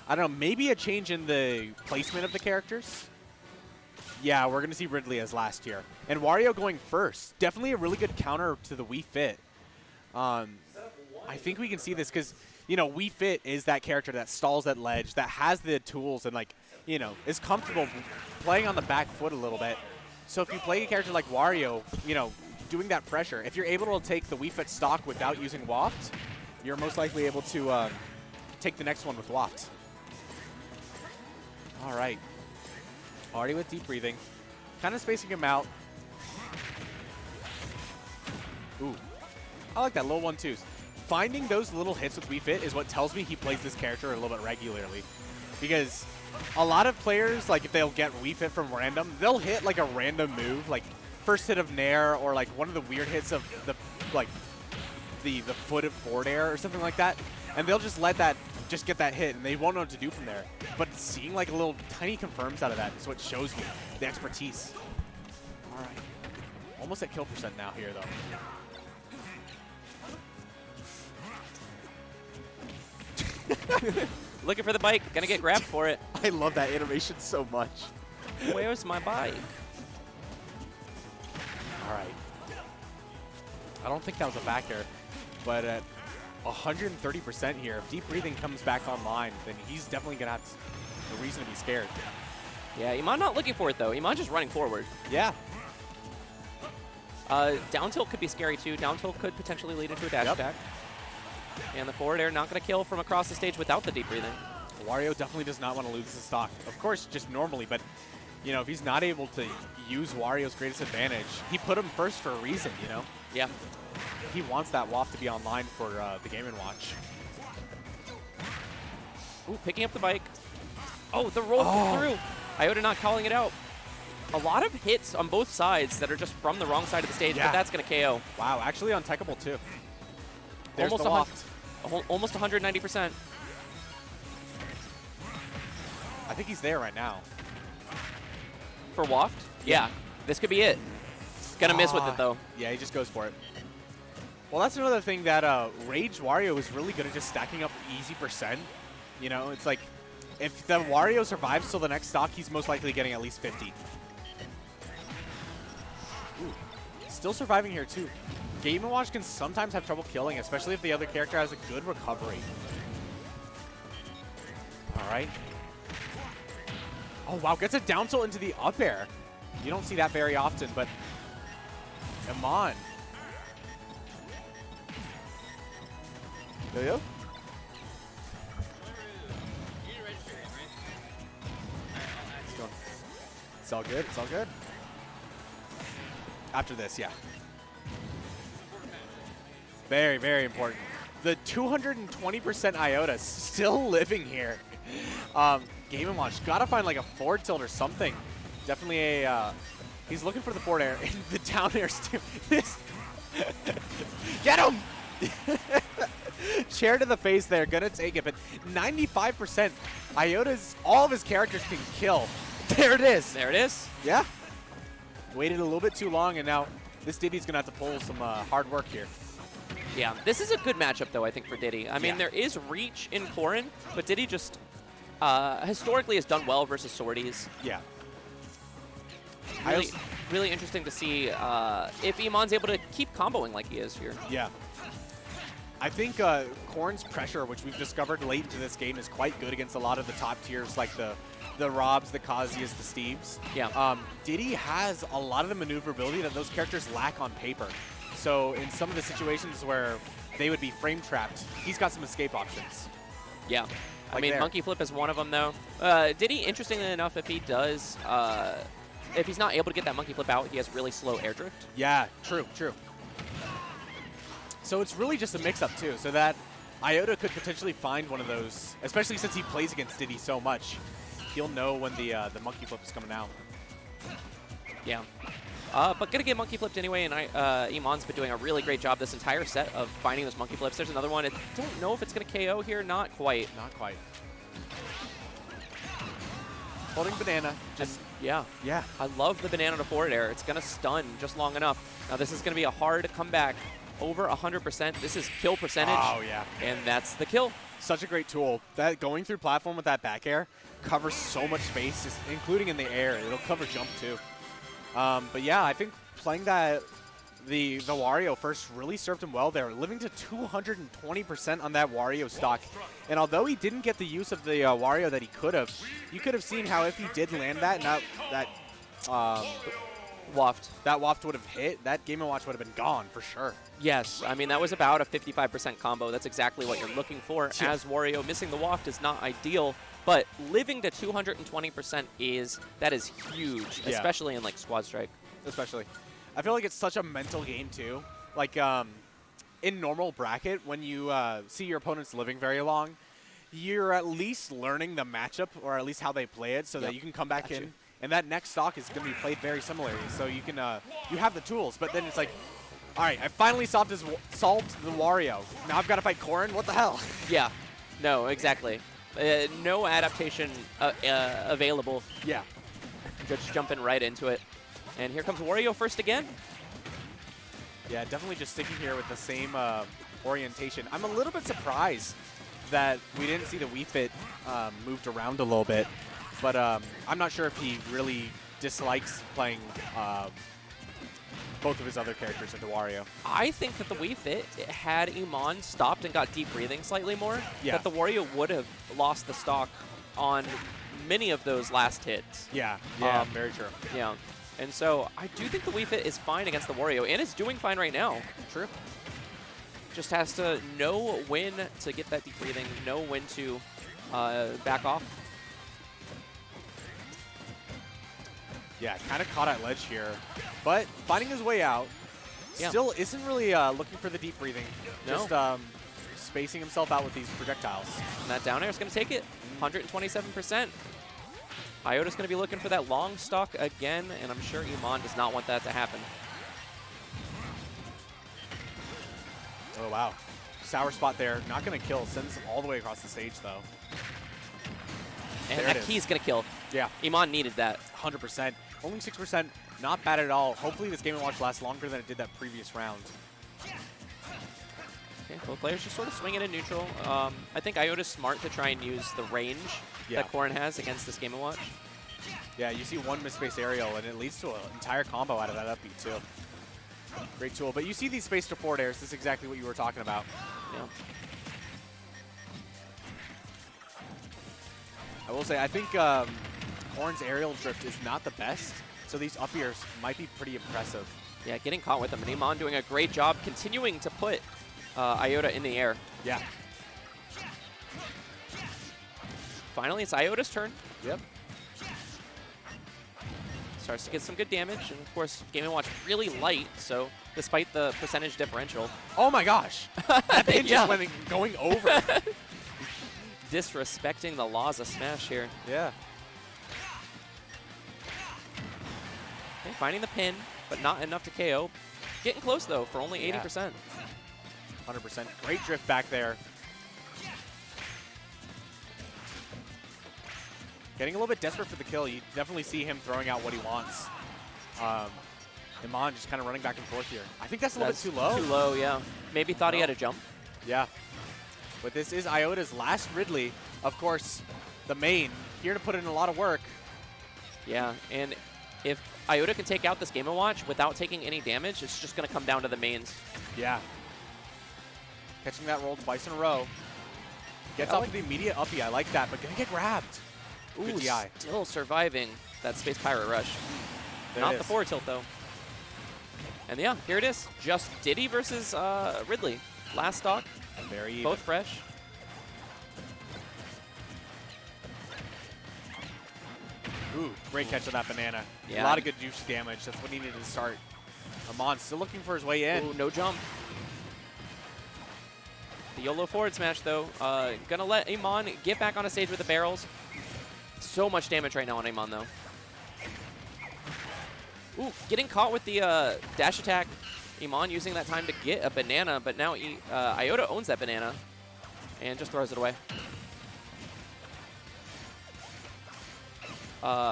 I don't know, maybe a change in the placement of the characters. Yeah, we're going to see Ridley as last year. And Wario going first. Definitely a really good counter to the Wii Fit. I think we can see this because, you know, Wii Fit is that character that stalls at ledge, that has the tools and, like, you know, is comfortable playing on the back foot a little bit. So if you play a character like Wario, you know, doing that pressure, if you're able to take the Wii Fit stock without using Waft, you're most likely able to take the next one with Waft. All right. Already with deep breathing. Kind of spacing him out. Ooh. I like that little 1-2s. Finding those little hits with Wii Fit is what tells me he plays this character a little bit regularly. Because a lot of players, like if they'll get Wii Fit from random, they'll hit like a random move, like first hit of Nair or like one of the weird hits of the foot of forward air or something like that. And they'll just let that, just get that hit and they won't know what to do from there. But seeing like a little tiny confirms out of that is what shows me the expertise. All right. Almost at kill percent now here though. Looking for the bike. Gonna get grabbed for it. I love that animation so much. Where's my bike? All right. I don't think that was a back air, but at 130% here, if Deep Breathing comes back online, then he's definitely going to have a reason to be scared. Yeah, Iman not looking for it, though. Iman just running forward. Yeah. Down tilt could be scary, too. Down tilt could potentially lead into a dash Yep. attack. And the forward air not going to kill from across the stage without the Deep Breathing. Wario definitely does not want to lose the stock. Of course, just normally, but you know, if he's not able to use Wario's greatest advantage, he put him first for a reason, you know? Yeah. He wants that waft to be online for the Game & Watch. Ooh, picking up the bike. Oh, the roll through. Iota not calling it out. A lot of hits on both sides that are just from the wrong side of the stage, Yeah. but that's going to KO. Wow, actually untechable too. There's Almost the waft. Almost 190%. I think he's there right now. For Waft? Yeah. This could be it. Gonna miss with it, though. Yeah, he just goes for it. Well, that's another thing that Rage Wario is really good at, just stacking up easy percent. You know, it's like, if the Wario survives till the next stock, he's most likely getting at least 50. Ooh. Still surviving here, too. Game & Watch can sometimes have trouble killing, especially if the other character has a good recovery. All right. Oh, wow, gets a down tilt into the up air. You don't see that very often, but Iman. Yo-yo? It's all good. It's all good. After this, yeah. Very, very important. The 220% Iota still living here. Game & Watch, gotta find like a forward tilt or something. Definitely a, he's looking for the forward air. The down airs too. Get him! Chair to the face there, gonna take it, but 95%. Iota's, all of his characters can kill. There it is. There it is. Yeah. Waited a little bit too long, and now this Diddy's gonna have to pull some hard work here. Yeah, this is a good matchup, though, I think, for Diddy. I mean, there is reach in Corrin, but Diddy just historically has done well versus Swordies. Yeah. Really interesting to see if Iman's able to keep comboing like he is here. Yeah. I think Corrin's pressure, which we've discovered late into this game, is quite good against a lot of the top tiers, like the Robs, the Kazuya's, the Steves. Yeah. Diddy has a lot of the maneuverability that those characters lack on paper. So in some of the situations where they would be frame trapped, he's got some escape options. Yeah. Like I mean, there. Monkey Flip is one of them, though. Diddy, interestingly enough, if he does, if he's not able to get that Monkey Flip out, he has really slow air drift. Yeah, true, true. So it's really just a mix-up, too, so that Iota could potentially find one of those, especially since he plays against Diddy so much. He'll know when the Monkey Flip is coming out. Yeah. But gonna get Monkey Flipped anyway, and Iman's been doing a really great job this entire set of finding those Monkey Flips. There's another one. I don't know if it's gonna KO here. Not quite. Not quite. Holding banana. Just, yeah. yeah. I love the banana to forward air. It's gonna stun just long enough. Now this is gonna be a hard comeback. Over 100%. This is kill percentage. Oh, yeah. And that's the kill. Such a great tool. That going through platform with that back air covers so much space, including in the air. It'll cover jump, too. But yeah, I think playing that the Wario first really served him well there, living to 220% on that Wario stock. And although he didn't get the use of the Wario that he could have, you could have seen how if he did land that, and that waft would have hit, that Game & Watch would have been gone for sure. Yes, I mean, that was about a 55% combo. That's exactly what you're looking for. Yeah. As Wario, missing the waft is not ideal, but living to 220% is huge, Yeah. especially in like Squad Strike. Especially. I feel like it's such a mental game too. Like in normal bracket, when you see your opponents living very long, you're at least learning the matchup, or at least how they play it, so that you can come back in. And that next stock is going to be played very similarly. So you can you have the tools, but then it's like, all right, I finally solved the Wario. Now I've got to fight Corrin? What the hell? Yeah, no, exactly. No adaptation available. Yeah. Just jumping right into it. And here comes Wario first again. Yeah, definitely just sticking here with the same orientation. I'm a little bit surprised that we didn't see the Wii Fit moved around a little bit. But I'm not sure if he really dislikes playing both of his other characters into Wario. I think that the Wii Fit, had Iman stopped and got deep breathing slightly more, Yeah. that the Wario would have lost the stock on many of those last hits. Yeah, very true. Yeah. And so I do think the Wii Fit is fine against the Wario, and is doing fine right now. True. Just has to know when to get that deep breathing, know when to back off. Yeah, kind of caught at ledge here, but finding his way out. Yeah. Still isn't really looking for the deep breathing. No. Just spacing himself out with these projectiles. And that down air is going to take it. 127%. Iota's going to be looking for that long stock again, and I'm sure Iman does not want that to happen. Oh, wow. Sour spot there. Not going to kill. Sends all the way across the stage, though. And There it that is. key's going to kill. Yeah, Iman needed that. 100%. Only 6%. Not bad at all. Hopefully this Game & Watch lasts longer than it did that previous round. Okay, both players just sort of swinging in neutral. I think Iota's smart to try and use the range that Corrin has against this Game & Watch. Yeah, you see one misspaced aerial, and it leads to an entire combo out of that upbeat, too. Great tool. But you see these space to forward airs. This is exactly what you were talking about. Yeah. I will say, I think Corrin's aerial drift is not the best, so these up airs might be pretty impressive. Yeah, getting caught with them. And Iman doing a great job continuing to put Iota in the air. Yeah. Finally, it's Iota's turn. Yep. Starts to get some good damage. And, of course, Game & Watch really light, so despite the percentage differential. Oh, my gosh. That pin Yeah. just went going over. Disrespecting the laws of Smash here. Yeah. Okay, finding the pin, but not enough to KO. Getting close, though, for only 80%. 100%. Great drift back there. Getting a little bit desperate for the kill. You definitely see him throwing out what he wants. Iman just kind of running back and forth here. I think that's a little bit too low. Too low, yeah. Maybe thought he had a jump. Yeah. But this is Iota's last Ridley. Of course, the main, here to put in a lot of work. Yeah, and if Iota can take out this Game & Watch without taking any damage, it's just going to come down to the mains. Yeah. Catching that roll twice in a row. Gets off of the immediate uppie. I like that, but gonna get grabbed. Ooh, Good DI. still surviving that Space Pirate Rush. There Not it the is. forward tilt, though. And yeah, here it is. Just Diddy versus Ridley. Last stock, Very even. both fresh. Ooh, great catch of that banana. Yeah. A lot of good juice damage. That's what he needed to start. Iman still looking for his way in. Ooh, no jump. The YOLO forward smash, though. Gonna let Iman get back on a stage with the barrels. So much damage right now on Iman, though. Ooh, getting caught with the dash attack. Iman using that time to get a banana, but now Iota owns that banana and just throws it away.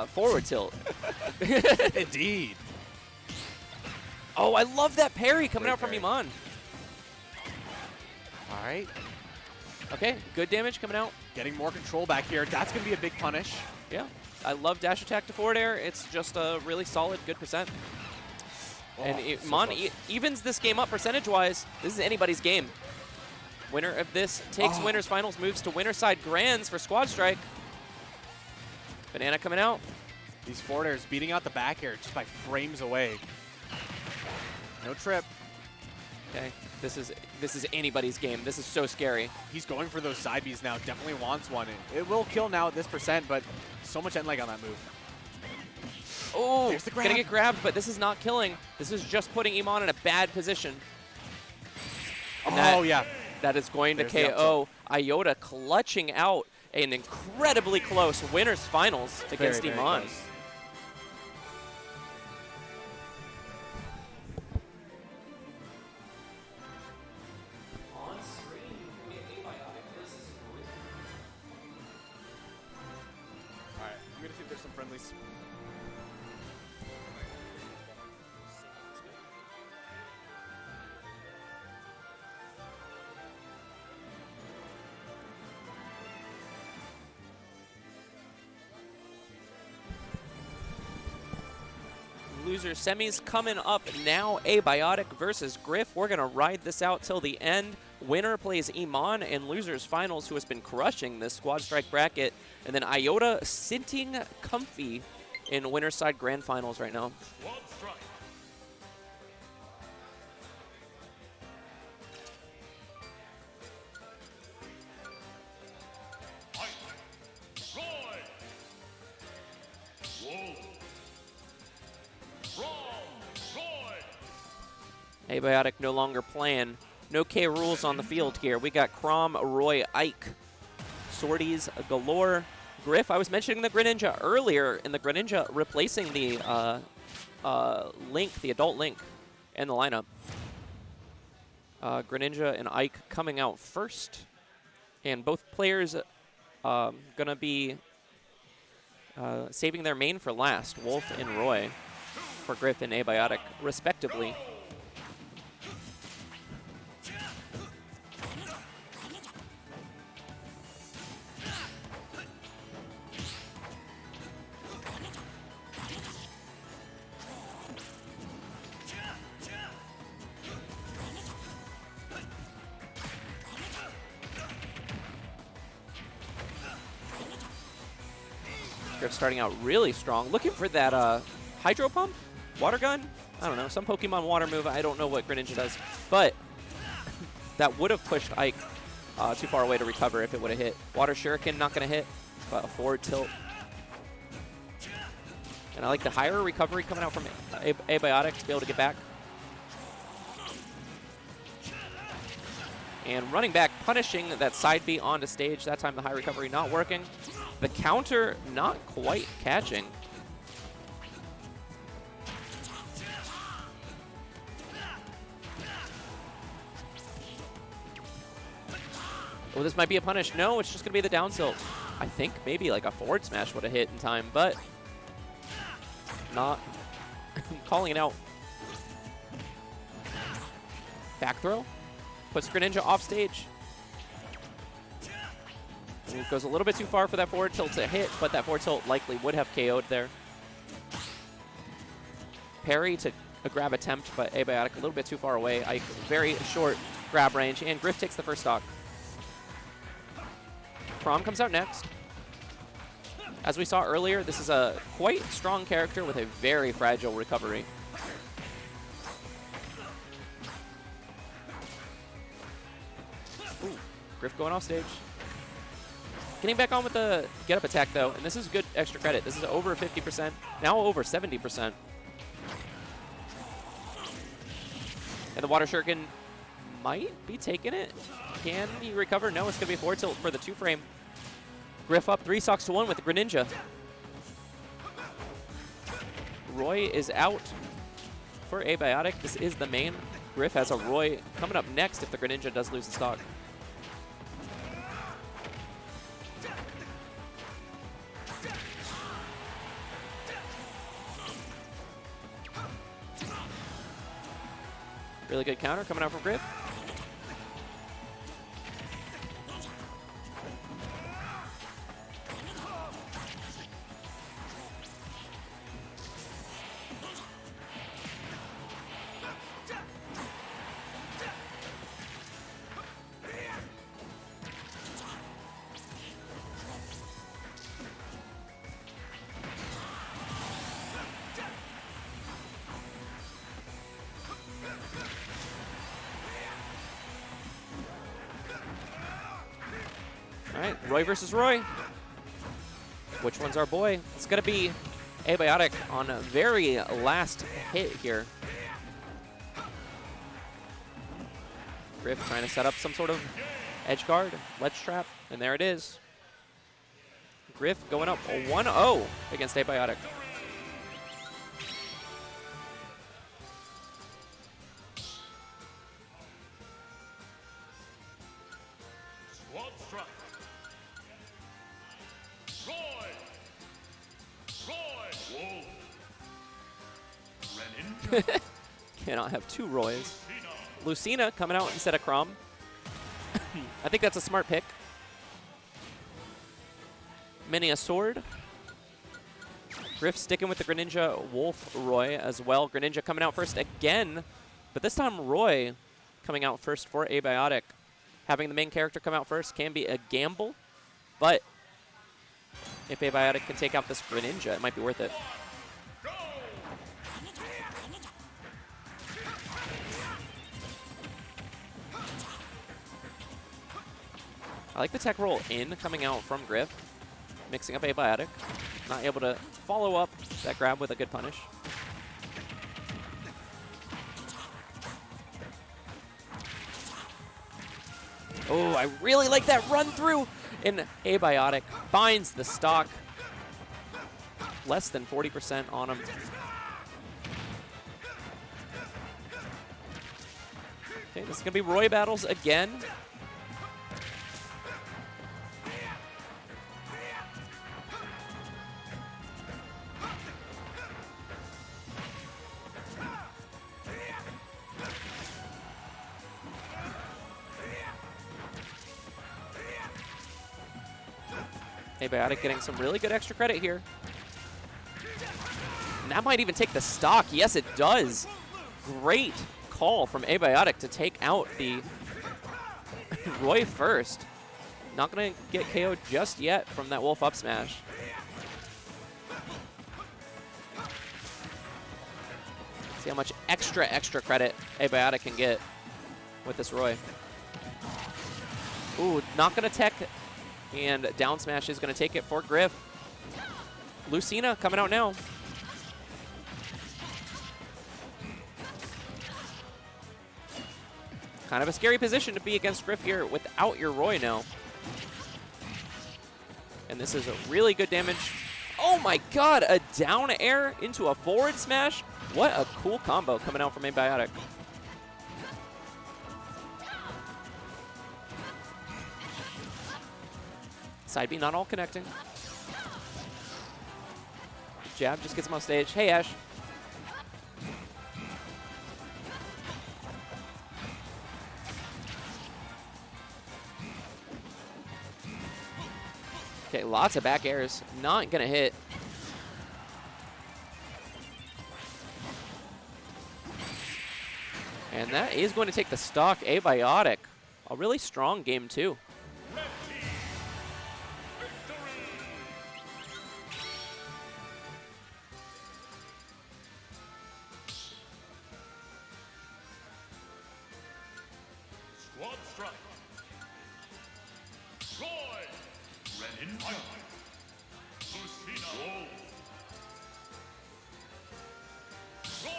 Forward tilt. Indeed. Oh, I love that parry coming Great out from parry. Iman. All right. Okay, good damage coming out. Getting more control back here. That's going to be a big punish. Yeah, I love dash attack to forward air. It's just a really solid, good percent. And so Iman close. evens this game up percentage-wise. This is anybody's game. Winner of this takes Oh. winners finals, moves to winner side grands for Squad Strike. Banana coming out. These forward airs beating out the back air just by frames away. No trip. Okay, this is anybody's game. This is so scary. He's going for those side Bs now. Definitely wants one. It will kill now at this percent, but so much end leg on that move. Oh, There's the gonna grab. get grabbed, but this is not killing. This is just putting Iman in a bad position. And Oh, yeah. That is going to There's the KO. Iota clutching out an incredibly close winners finals against Very, very Iman. close. All right, I'm going to see if there's some friendlies. loser semis coming up now. Abiotic versus Grif. We're going to ride this out till the end. Winner plays Iman in losers finals, who has been crushing this squad strike bracket. And then Iota sitting comfy in winner's side grand finals right now. Squad strike. Abiotic no longer playing. No K rules on the field here. We got Crom, Roy, Ike. Sorties galore. Grif, I was mentioning the Greninja earlier, and the Greninja replacing the Link, the adult Link, in the lineup. Greninja and Ike coming out first. And both players going to be saving their main for last. Wolf and Roy for Grif and Abiotic, respectively. Starting out really strong. Looking for that Hydro Pump? Water Gun? I don't know. Some Pokemon water move. I don't know what Greninja does. But that would have pushed Ike too far away to recover if it would have hit. Water Shuriken not going to hit, but a forward tilt. And I like the higher recovery coming out from Abiotic to be able to get back. And running back, punishing that side B onto stage. That time the high recovery not working. The counter not quite catching. Oh, this might be a punish. No, it's just going to be the down tilt. I think maybe like a forward smash would have hit in time, but not. Calling it out. Back throw. Puts Greninja off stage. Ooh, goes a little bit too far for that forward tilt to hit, but that forward tilt likely would have KO'd there. Parry to a grab attempt, but Abiotic a little bit too far away. Ike very short grab range, and Grif takes the first stock. Crom comes out next. As we saw earlier, this is a quite strong character with a very fragile recovery. Ooh, Grif going off stage. Getting back on with the get-up attack, though, and this is good extra credit. This is over 50%, now over 70%. And the Water Shuriken might be taking it. Can he recover? No, it's going to be a forward tilt for the 2-frame. Grif up 3 stocks to 1 with the Greninja. Roy is out for Abiotic. This is the main. Grif has a Roy coming up next if the Greninja does lose the stock. Really good counter coming out from Grif. All right, Roy versus Roy. Which one's our boy? It's going to be Abiotic on a very last hit here. Grif trying to set up some sort of edge guard, ledge trap, and there it is. Grif going up 1-0 against Abiotic. Squad strike. Roy. Greninja. Cannot have 2 Roys. Lucina coming out instead of Crom. I think that's a smart pick. Mini a sword. Grif sticking with the Greninja Wolf Roy as well. Greninja coming out first again, but this time Roy coming out first for Abiotic. Having the main character come out first can be a gamble, but if Abiotic can take out this Greninja, it might be worth it. I like the tech roll in coming out from Grif, mixing up Abiotic. Not able to follow up that grab with a good punish. Oh, I really like that run through. And Abiotic finds the stock. Less than 40% on him. Okay, this is going to be Roy battles again. Abiotic getting some really good extra credit here. And that might even take the stock. Yes, it does. Great call from Abiotic to take out the Roy first. Not going to get KO'd just yet from that Wolf up smash. See how much extra credit Abiotic can get with this Roy. Ooh, not going to tech. And down smash is going to take it for Grif. Lucina coming out now. Kind of a scary position to be against Grif here without your Roy now. And this is a really good damage. Oh my god, a down air into a forward smash. What a cool combo coming out from Abiotic. Side B not all connecting. Jab just gets him off stage. Hey, Ash. Okay, lots of back airs. Not going to hit. And that is going to take the stock. Abiotic. A really strong game, too. Squad strike. Roy. Greninja. Lucina. Wolf. Roy.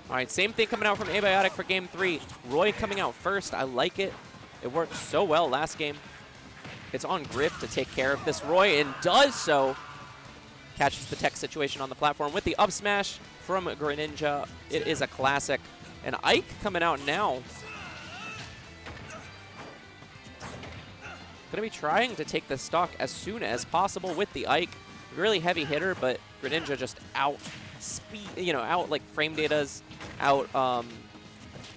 All right, same thing coming out from Abiotic for game 3. Roy coming out first. I like it. It worked so well last game. It's on Grif to take care of this Roy, and does so. Catches the tech situation on the platform with the up smash from Greninja. It is a classic. And Ike coming out now. Going to be trying to take the stock as soon as possible with the Ike. Really heavy hitter, but Greninja just out speed, you know, out like frame data's, out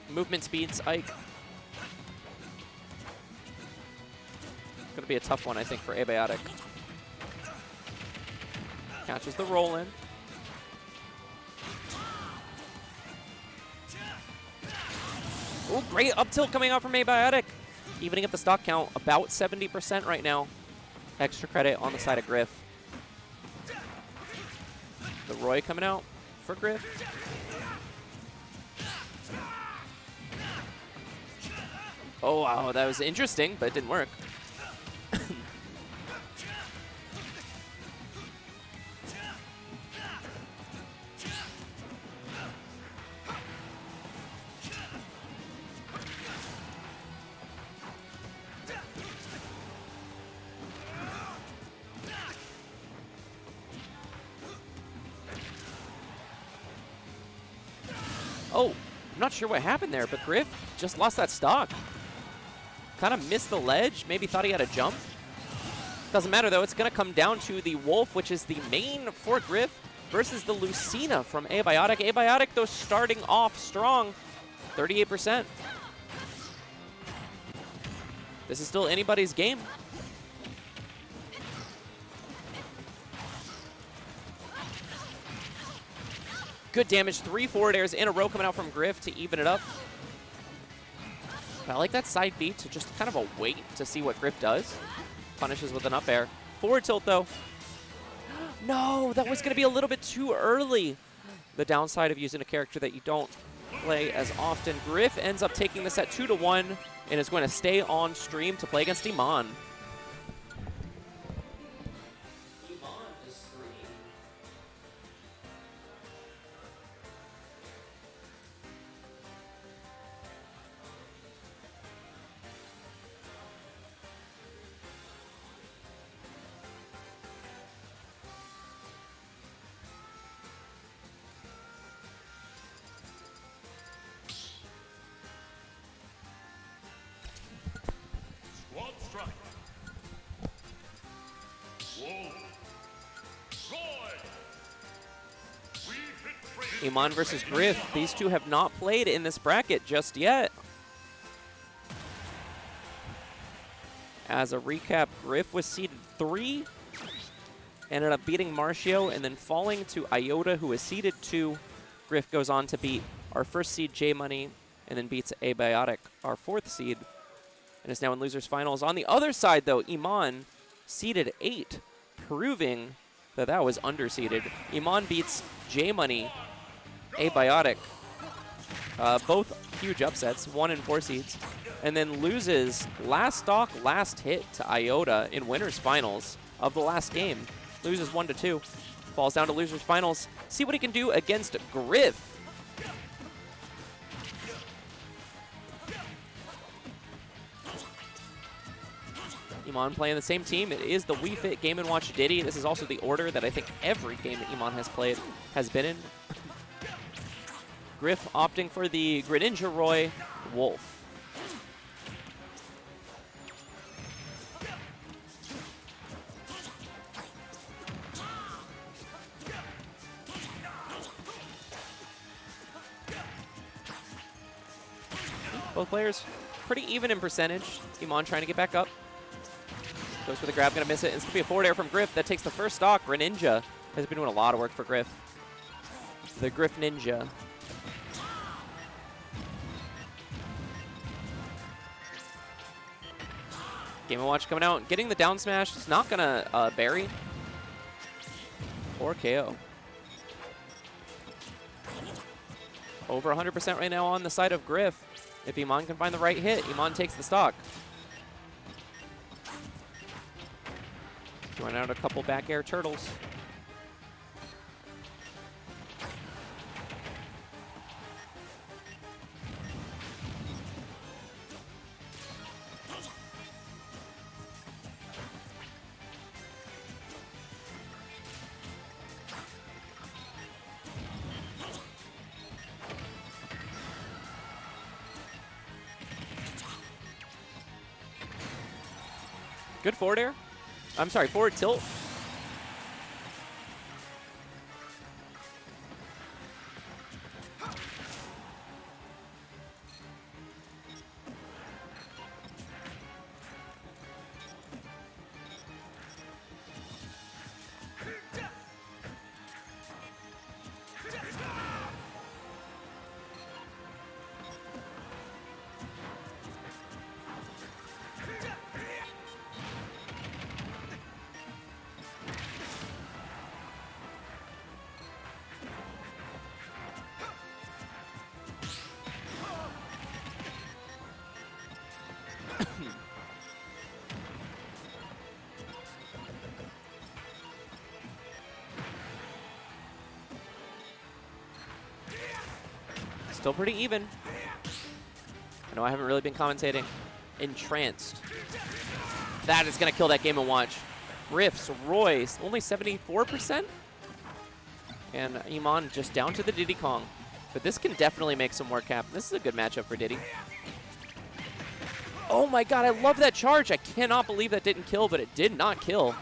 movement speeds Ike. Going to be a tough one, I think, for Abiotic. Catches the roll in. Oh, great up tilt coming out from Abiotic. Evening up the stock count, about 70% right now. Extra credit on the side of Grif. The Roy coming out for Grif. Oh, wow, that was interesting, but it didn't work. Oh, I'm not sure what happened there, but Grif just lost that stock. Kind of missed the ledge, maybe thought he had a jump. Doesn't matter though, it's gonna come down to the Wolf, which is the main for Grif, versus the Lucina from Abiotic. Abiotic though starting off strong, 38%. This is still anybody's game. Good damage, 3 forward airs in a row coming out from Grif to even it up. But I like that side beat to just kind of a wait to see what Grif does. Punishes with an up air. Forward tilt though. No, that was gonna be a little bit too early. The downside of using a character that you don't play as often. Grif ends up taking this at 2-1 and is going to stay on stream to play against Iman. Squad strike. Wolf. Roy. We hit trainer. Iman versus Grif. These two have not played in this bracket just yet. As a recap, Grif was seeded 3, ended up beating Marcio and then falling to Iota, who was seeded 2. Grif goes on to beat our first seed, J-Money, and then beats Abiotic, our 4th seed, and is now in losers finals. On the other side, though, Iman seeded 8, proving that that was underseeded. Iman beats J-Money, Abiotic, both huge upsets, 1 and 4 seeds, and then loses last stock, last hit to Iota in winners finals of the last game. Loses 1-2, falls down to losers finals. See what he can do against Grif. Iman playing the same team. It is the Wii Fit Game & Watch Diddy. This is also the order that I think every game that Iman has played has been in. Grif opting for the Greninja Roy Wolf. Both players pretty even in percentage. Iman trying to get back up. Goes for the grab, gonna miss it. It's gonna be a forward air from Grif that takes the first stock. Greninja has been doing a lot of work for Grif. The Grif Ninja. Game & Watch coming out, getting the down smash. It's not gonna bury or KO. Over 100% right now on the side of Grif. If Iman can find the right hit, Iman takes the stock. Throwing out a couple back air turtles. Good forward air. I'm sorry, forward tilt. Still pretty even. I know I haven't really been commentating. Entranced. That is going to kill that Game & Watch. Grif's Royce, only 74%. And Iman just down to the Diddy Kong. But this can definitely make some work happen. This is a good matchup for Diddy. Oh my god, I love that charge. I cannot believe that didn't kill, but it did not kill.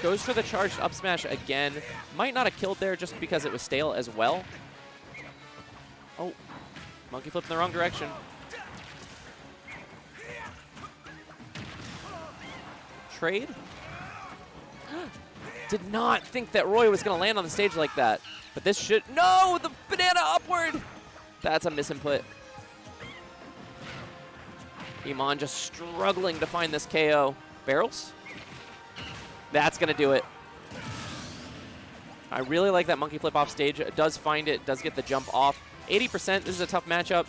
Goes for the charged up smash again. Might not have killed there just because it was stale as well. Oh, monkey flipped in the wrong direction. Trade? Did not think that Roy was going to land on the stage like that. But this should... No! The banana upward! That's a misinput. Iman just struggling to find this KO. Barrels? That's going to do it. I really like that monkey flip off stage. It does find it. Does get the jump off. 80%. This is a tough matchup.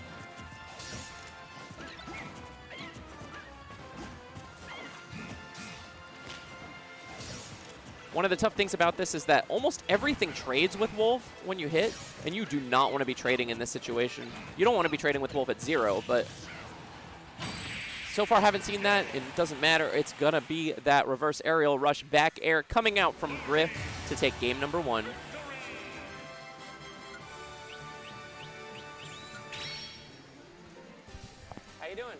One of the tough things about this is that almost everything trades with Wolf when you hit, and you do not want to be trading in this situation. You don't want to be trading with Wolf at 0, but so far haven't seen that. It doesn't matter. It's going to be that reverse aerial rush back air coming out from Grif to take game number 1. How you doing?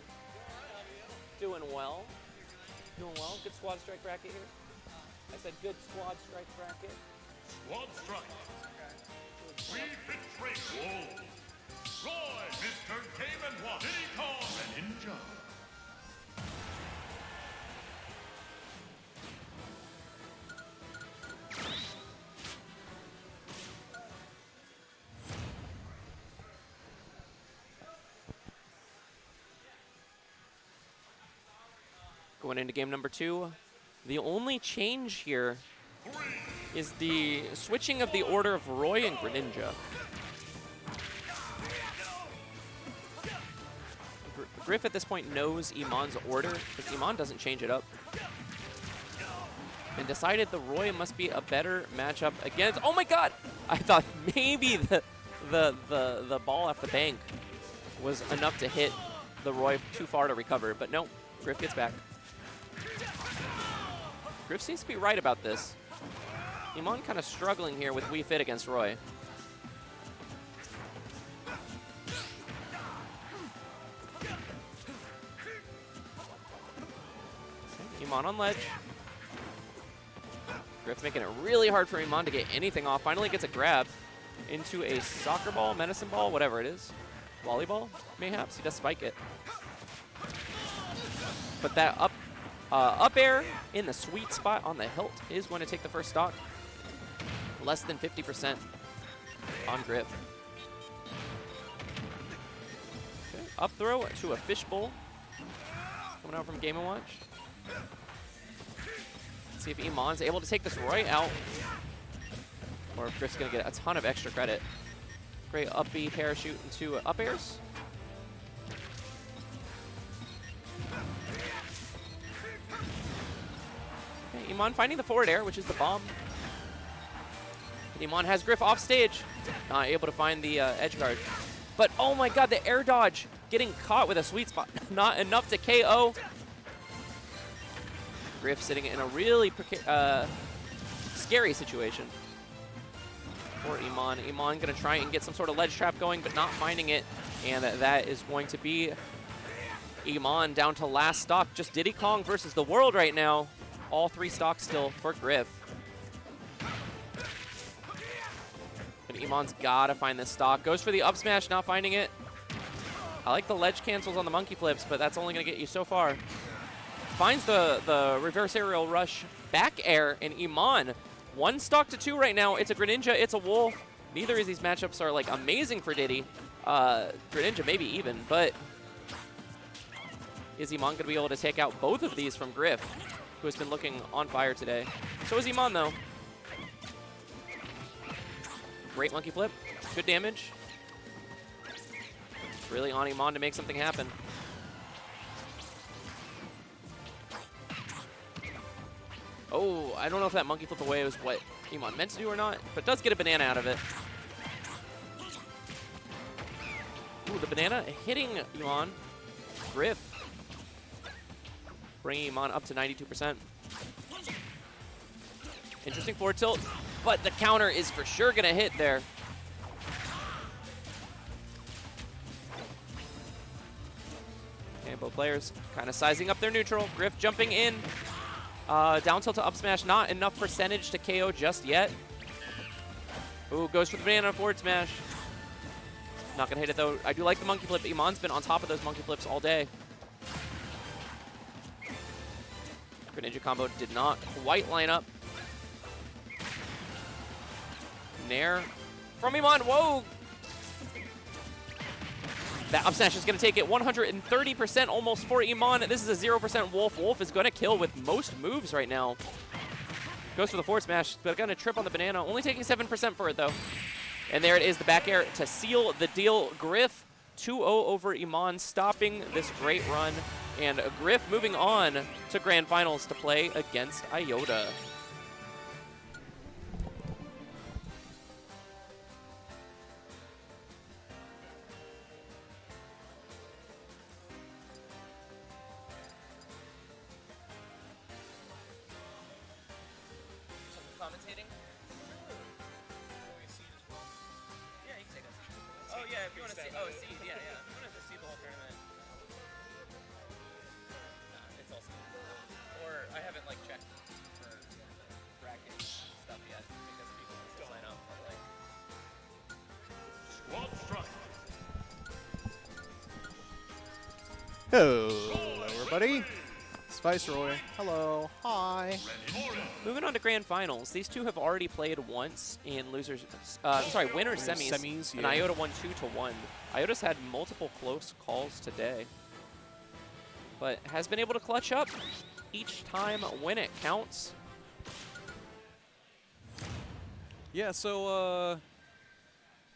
Doing well. Doing well. Good squad strike bracket here. I said good squad strike bracket. Squad strike. We betray Wolf. Roy, Mr. Game & Watch. Diddy Kong and Ninja. Going into game number 2. The only change here is the switching of the order of Roy and Greninja. Grif at this point knows Iman's order, because Iman doesn't change it up. And decided the Roy must be a better matchup against... Oh my god! I thought maybe the ball off the bank was enough to hit the Roy too far to recover, but no, Grif gets back. Grif seems to be right about this. Iman kind of struggling here with Wii Fit against Roy. Iman on ledge. Grif making it really hard for Iman to get anything off. Finally gets a grab into a soccer ball, medicine ball, whatever it is. Volleyball, mayhaps. He does spike it. But that up air in the sweet spot on the hilt is going to take the first stock. Less than 50% on Grif. Okay. Up throw to a fishbowl. Coming out from Game & Watch. Let's see if Iman's able to take this Roy out. Or if Grif's going to get a ton of extra credit. Great up B parachute into up airs. Okay, Iman finding the forward air, which is the bomb. Iman has Grif off stage. Not able to find the edge guard. But oh my god, the air dodge getting caught with a sweet spot. Not enough to KO. Grif sitting in a really scary situation for Iman. Iman going to try and get some sort of ledge trap going, but not finding it. And that is going to be Iman down to last stock. Just Diddy Kong versus the world right now. All 3 stocks still for Grif. And Iman's got to find this stock. Goes for the up smash, not finding it. I like the ledge cancels on the monkey flips, but that's only going to get you so far. Finds the reverse aerial rush back air, and Iman 1 stock to 2 right now. It's a Greninja, it's a Wolf. Neither of these matchups are like amazing for Diddy. Greninja maybe even, but is Iman going to be able to take out both of these from Grif, who has been looking on fire today? So is Iman though. Great monkey flip, good damage. It's really on Iman to make something happen. Oh, I don't know if that monkey flip away was what Iman meant to do or not, but does get a banana out of it. Ooh, the banana hitting Iman. Grif. Bringing Iman up to 92%. Interesting forward tilt, but the counter is for sure going to hit there. Okay, both players kind of sizing up their neutral. Grif jumping in. Down tilt to up smash, not enough percentage to KO just yet. Ooh, goes for the banana forward smash. Not gonna hit it though. I do like the monkey flip. Iman's been on top of those monkey flips all day. Greninja combo did not quite line up. Nair from Iman. Whoa! That up smash is going to take it 130% almost for Iman. This is a 0% Wolf. Wolf is going to kill with most moves right now. Goes for the forward smash, but going to trip on the banana. Only taking 7% for it, though. And there it is, the back air to seal the deal. Grif 2-0 over Iman, stopping this great run. And Grif moving on to Grand Finals to play against Iota. Commentating? Yeah, you can take us. Oh yeah, if you want to see. Oh, see, yeah. If you want to just see the whole tournament. Nah, it's all seed. Or I haven't like checked for bracket stuff yet because people need to sign up. But, like, Squad strike. Hello, everybody. It's Viceroy. Hello. Hi. moving on to Grand Finals. These two have already played once in losers. Winners semis. And yeah. Iota won 2-1. Iota's had multiple close calls today, but has been able to clutch up each time when it counts. Yeah, so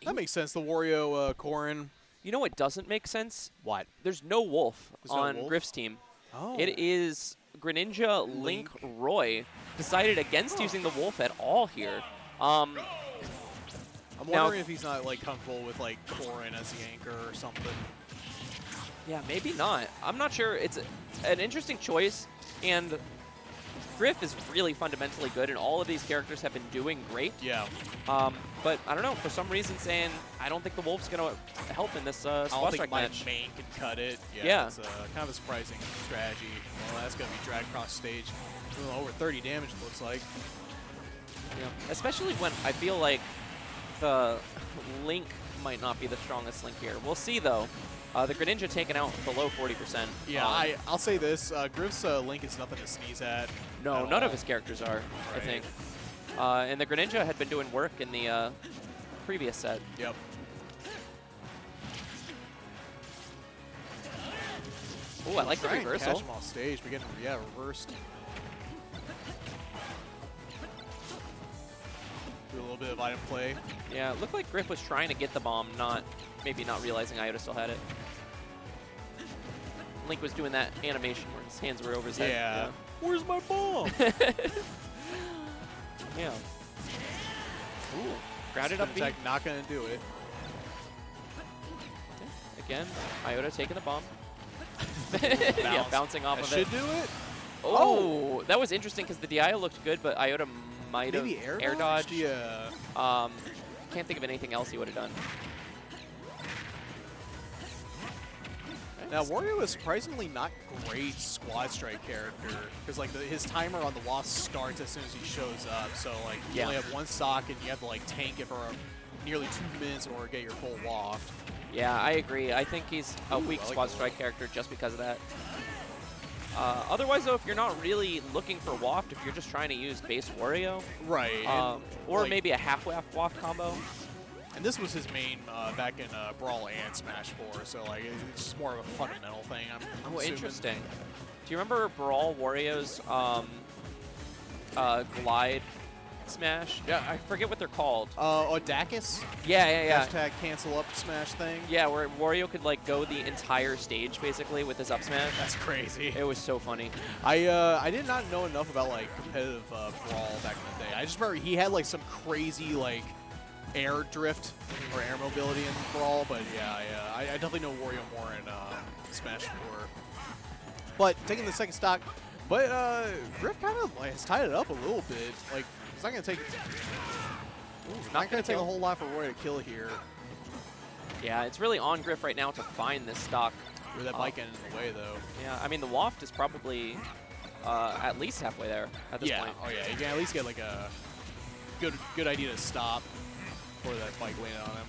that makes sense. The Wario Corrin. You know what doesn't make sense? What? There's no Wolf There's no on Wolf? Grif's team. Oh. It is Greninja, Link, Roy. Decided against using the Wolf at all here. I'm wondering if he's not like comfortable with like Corrin as the anchor or something. Yeah, maybe not. I'm not sure. It's an interesting choice, and Grif is really fundamentally good, and all of these characters have been doing great. Yeah. But I don't know, for some reason saying I don't think the Wolf's going to help in this squad I don't strike think my match. main can cut it. Yeah. It's kind of a surprising strategy. Well, that's going to be dragged across stage. Over 30 damage, it looks like. Yeah. Especially when I feel like the Link might not be the strongest Link here. We'll see, though. The Greninja taken out below 40%. Yeah, I'll say this. Grif's Link is nothing to sneeze at. No, none of his characters are, I think. And the Greninja had been doing work in the previous set. Yep. Oh, I like the reversal. Catch him off stage, but getting reversed. Do a little bit of item play. Yeah, it looked like Grif was trying to get the bomb, maybe not realizing Iota still had it. Link was doing that animation where his hands were over his head. Yeah. Where's my bomb? Yeah. Ooh, grounded up B. Not going to do it. Again, Iota taking the bomb. Bounce. Yeah, bouncing off That of it. should do it. Oh, that was interesting because the DI looked good, but Iota might have Maybe air dodged. Yeah. Can't think of anything else he would have done. Now, Wario is surprisingly not great squad strike character because like his timer on the Wasp starts as soon as he shows up. So like you only have one stock and you have to like tank it for nearly 2 minutes in order to get your full waft. Yeah, I agree. I think he's a weak squad strike character just because of that. Otherwise, though, if you're not really looking for waft, if you're just trying to use base Wario, right, or like, maybe a half waft combo. And this was his main back in Brawl and Smash 4, so like it's just more of a fundamental thing. I'm assuming. Interesting. Do you remember Brawl Wario's glide smash. Yeah, I forget what they're called. Odakis? Yeah. Hashtag cancel up smash thing. Yeah, where Wario could like go the entire stage basically with his up smash. That's crazy. It was so funny. I did not know enough about like competitive Brawl back in the day. I just remember he had like some crazy like air drift or air mobility in Brawl, but yeah, I definitely know Wario more in Smash 4. But taking the second stock, but Grif kind of like, has tied it up a little bit. Like it's not gonna take. Not gonna take a whole lot for Roy to kill here. Yeah, it's really on Grif right now to find this stock. With that bike end in the way, though. Yeah, I mean, the waft is probably at least halfway there at this point. Oh, yeah. You can at least get, like, a good idea to stop before that bike landed on him.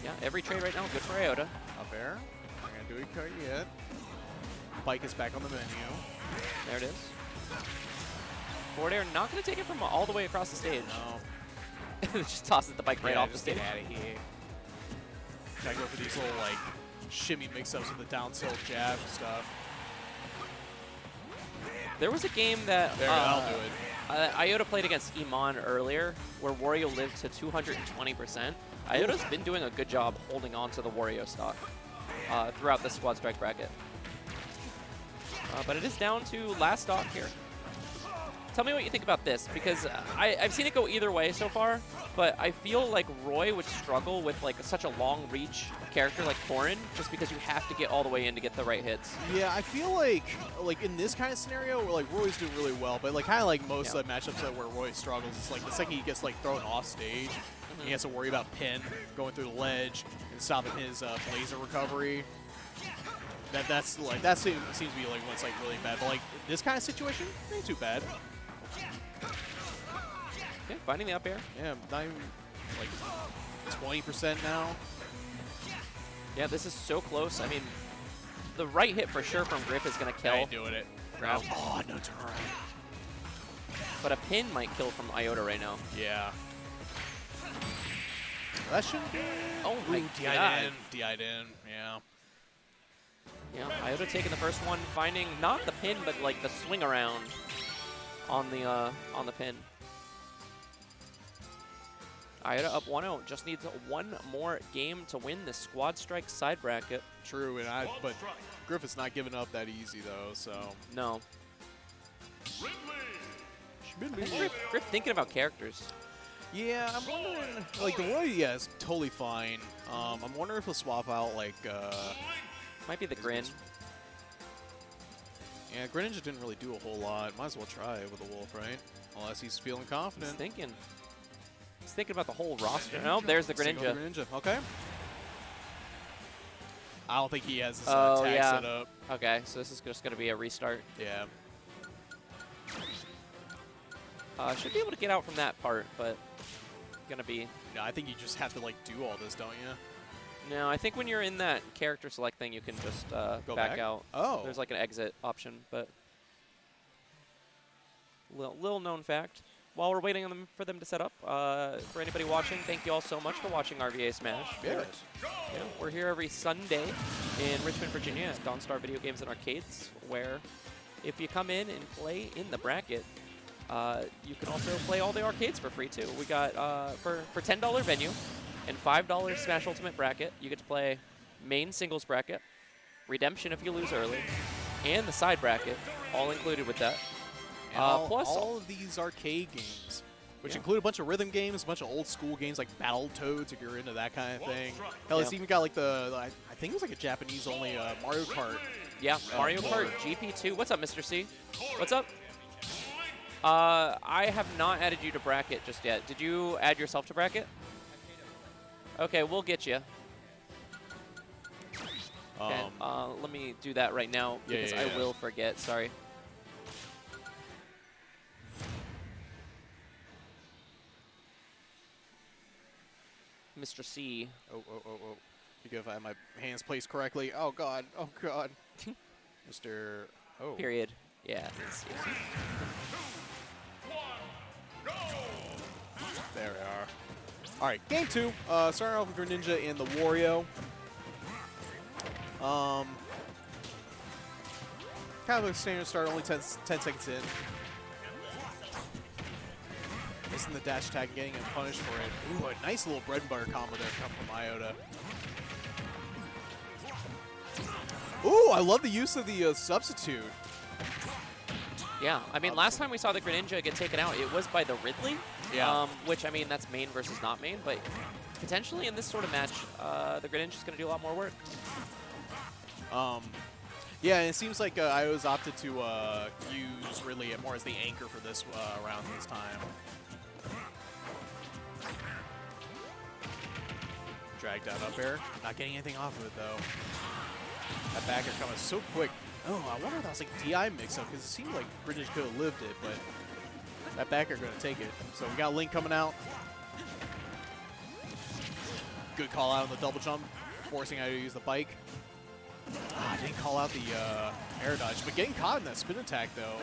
Yeah, every trade right now, good for Iota. Up air. Not going to do it quite yet. Bike is back on the menu. There it is. Forward air, not going to take it from all the way across the stage. No. It just tosses the bike right off the just stage. get out of here. Gotta go for these little, like, shimmy mix-ups with the down tilt jab stuff. There was a game that I'll do it. Iota played against Iman earlier, where Wario lived to 220%. Iota's been doing a good job holding on to the Wario stock throughout the Squad Strike bracket. But it is down to last stock here. Tell me what you think about this, because I've seen it go either way so far, but I feel like Roy would struggle with like such a long reach character like Corrin, just because you have to get all the way in to get the right hits. Yeah, I feel like in this kind of scenario where like Roy's doing really well, but like kind of like most matchups that where Roy struggles, it's like the second he gets like thrown off stage, he has to worry about pin going through the ledge and stopping his laser recovery. That seems to be like what's like really bad, but like this kind of situation ain't too bad. Okay, finding the up air. Yeah, not even like 20% now. Yeah, this is so close. I mean, the right hit for sure from Grif is going to kill. I ain't doing it. Grab. Oh, no turn. But a pin might kill from Iota right now. Yeah. That shouldn't be. Oh my god. DI'd in, yeah. Yeah, Iota taking the first one, finding not the pin, but like the swing around on the pin. Iota up 1-0. Just needs one more game to win the Squad Strike side bracket. True, but Grif is not giving up that easy though. So no. Grif thinking about characters. Yeah, I'm wondering. Like the Roy, yeah, is totally fine. I'm wondering if he'll swap out like. Might be the Grin. Yeah, Greninja didn't really do a whole lot. Might as well try it with a Wolf, right? Unless he's feeling confident. He's thinking about the whole roster. No, there's the Greninja. Okay. I don't think he has his tag set up. Okay, so this is just going to be a restart. Yeah. Should be able to get out from that part, but going to be... No, I think you just have to like do all this, don't you? No, I think when you're in that character select thing, you can just Go back out. Oh. There's like an exit option, but little known fact. While we're waiting on for them to set up, for anybody watching, thank you all so much for watching RVA Smash. Yeah. We're here every Sunday in Richmond, Virginia at Dawnstar Video Games and Arcades, where if you come in and play in the bracket, you can also play all the arcades for free too. We got for $10 venue and $5 Smash Ultimate bracket, you get to play main singles bracket, redemption if you lose early, and the side bracket, all included with that. Plus all of these arcade games, which include a bunch of rhythm games, a bunch of old school games like Battletoads if you're into that kind of thing. Hell, it's even got like I think it was like a Japanese only Mario Kart. Yeah, Mario Kart GP2. What's up, Mr. C? What's up? I have not added you to bracket just yet. Did you add yourself to bracket? Okay, we'll get you. Okay, let me do that right now because I will forget. Sorry. Mr. C. Oh. Because if I have my hands placed correctly. Oh, God. Oh, God. Mr. Oh. Period. Yeah. There we are. All right, game two. Starting off with Greninja and the Wario. Kind of a standard start, only 10 seconds in. missing the dash attack and getting him punished for it. Ooh, a nice little bread and butter combo there come from Iota. Ooh, I love the use of the substitute. Yeah, I mean, last time we saw the Greninja get taken out, it was by the Ridley. Yeah. Which, I mean, that's main versus not main, but potentially in this sort of match, the Greninja's going to do a lot more work. Yeah, and it seems like Iota's opted to use Ridley more as the anchor for this round this time. Dragged out up air. Not getting anything off of it, though. That back air coming so quick. Oh, I wonder if that was like DI mix-up, because it seemed like British could have lived it, but that back air going to take it. So we got Link coming out. Good call out on the double jump, forcing Iota to use the bike. I didn't call out the air dodge, but getting caught in that spin attack, though.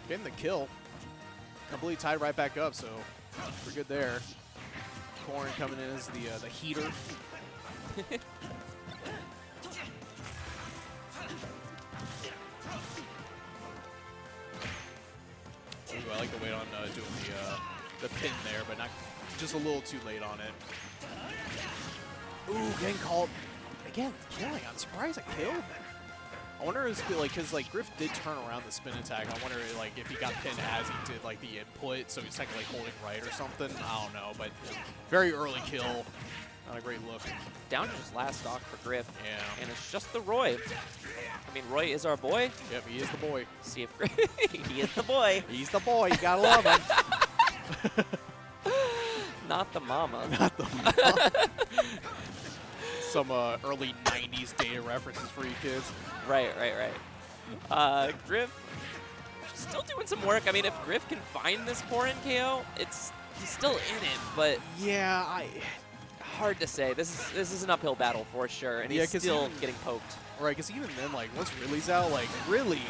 Getting the kill. Completely tied right back up, so we're good there. Corn coming in as the heater. Ooh, I like the wait on doing the pin there, but not just a little too late on it. Ooh, getting called. Again, killing. I'm surprised I killed. I wonder if it's like, because like Grif did turn around the spin attack. I wonder like if he got pinned as he did like the input, so he's technically holding right or something. I don't know, but very early kill. Not a great look. Down to his last stock for Grif. Yeah. And it's just the Roy. I mean, Roy is our boy. Yep, he is the boy. See if Grif. He is the boy. He's the boy. You gotta love him. Not the mama. Not the mama. Some early 90s data references for you kids. Right. Grif still doing some work. I mean, if Grif can find this Corrin KO, he's still in it, but yeah, hard to say. This is an uphill battle for sure, and he's still getting poked. Right, because even then, like once Ridley's out, like really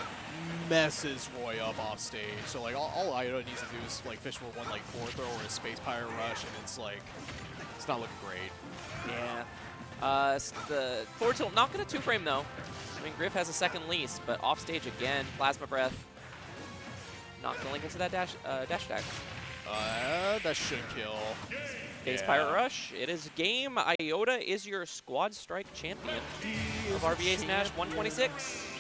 messes Roy up off stage. So like all Iota needs to do is like fish for one like fourth throw or a space pirate rush, and it's like it's not looking great. Yeah. The forward tilt, not going to two-frame, though. I mean, Grif has a second lease, but off stage again. Plasma Breath. Not going to link into that dash attack. That should kill. Base Pirate Rush. It is game. Iota is your Squad Strike champion of RVA Smash 126.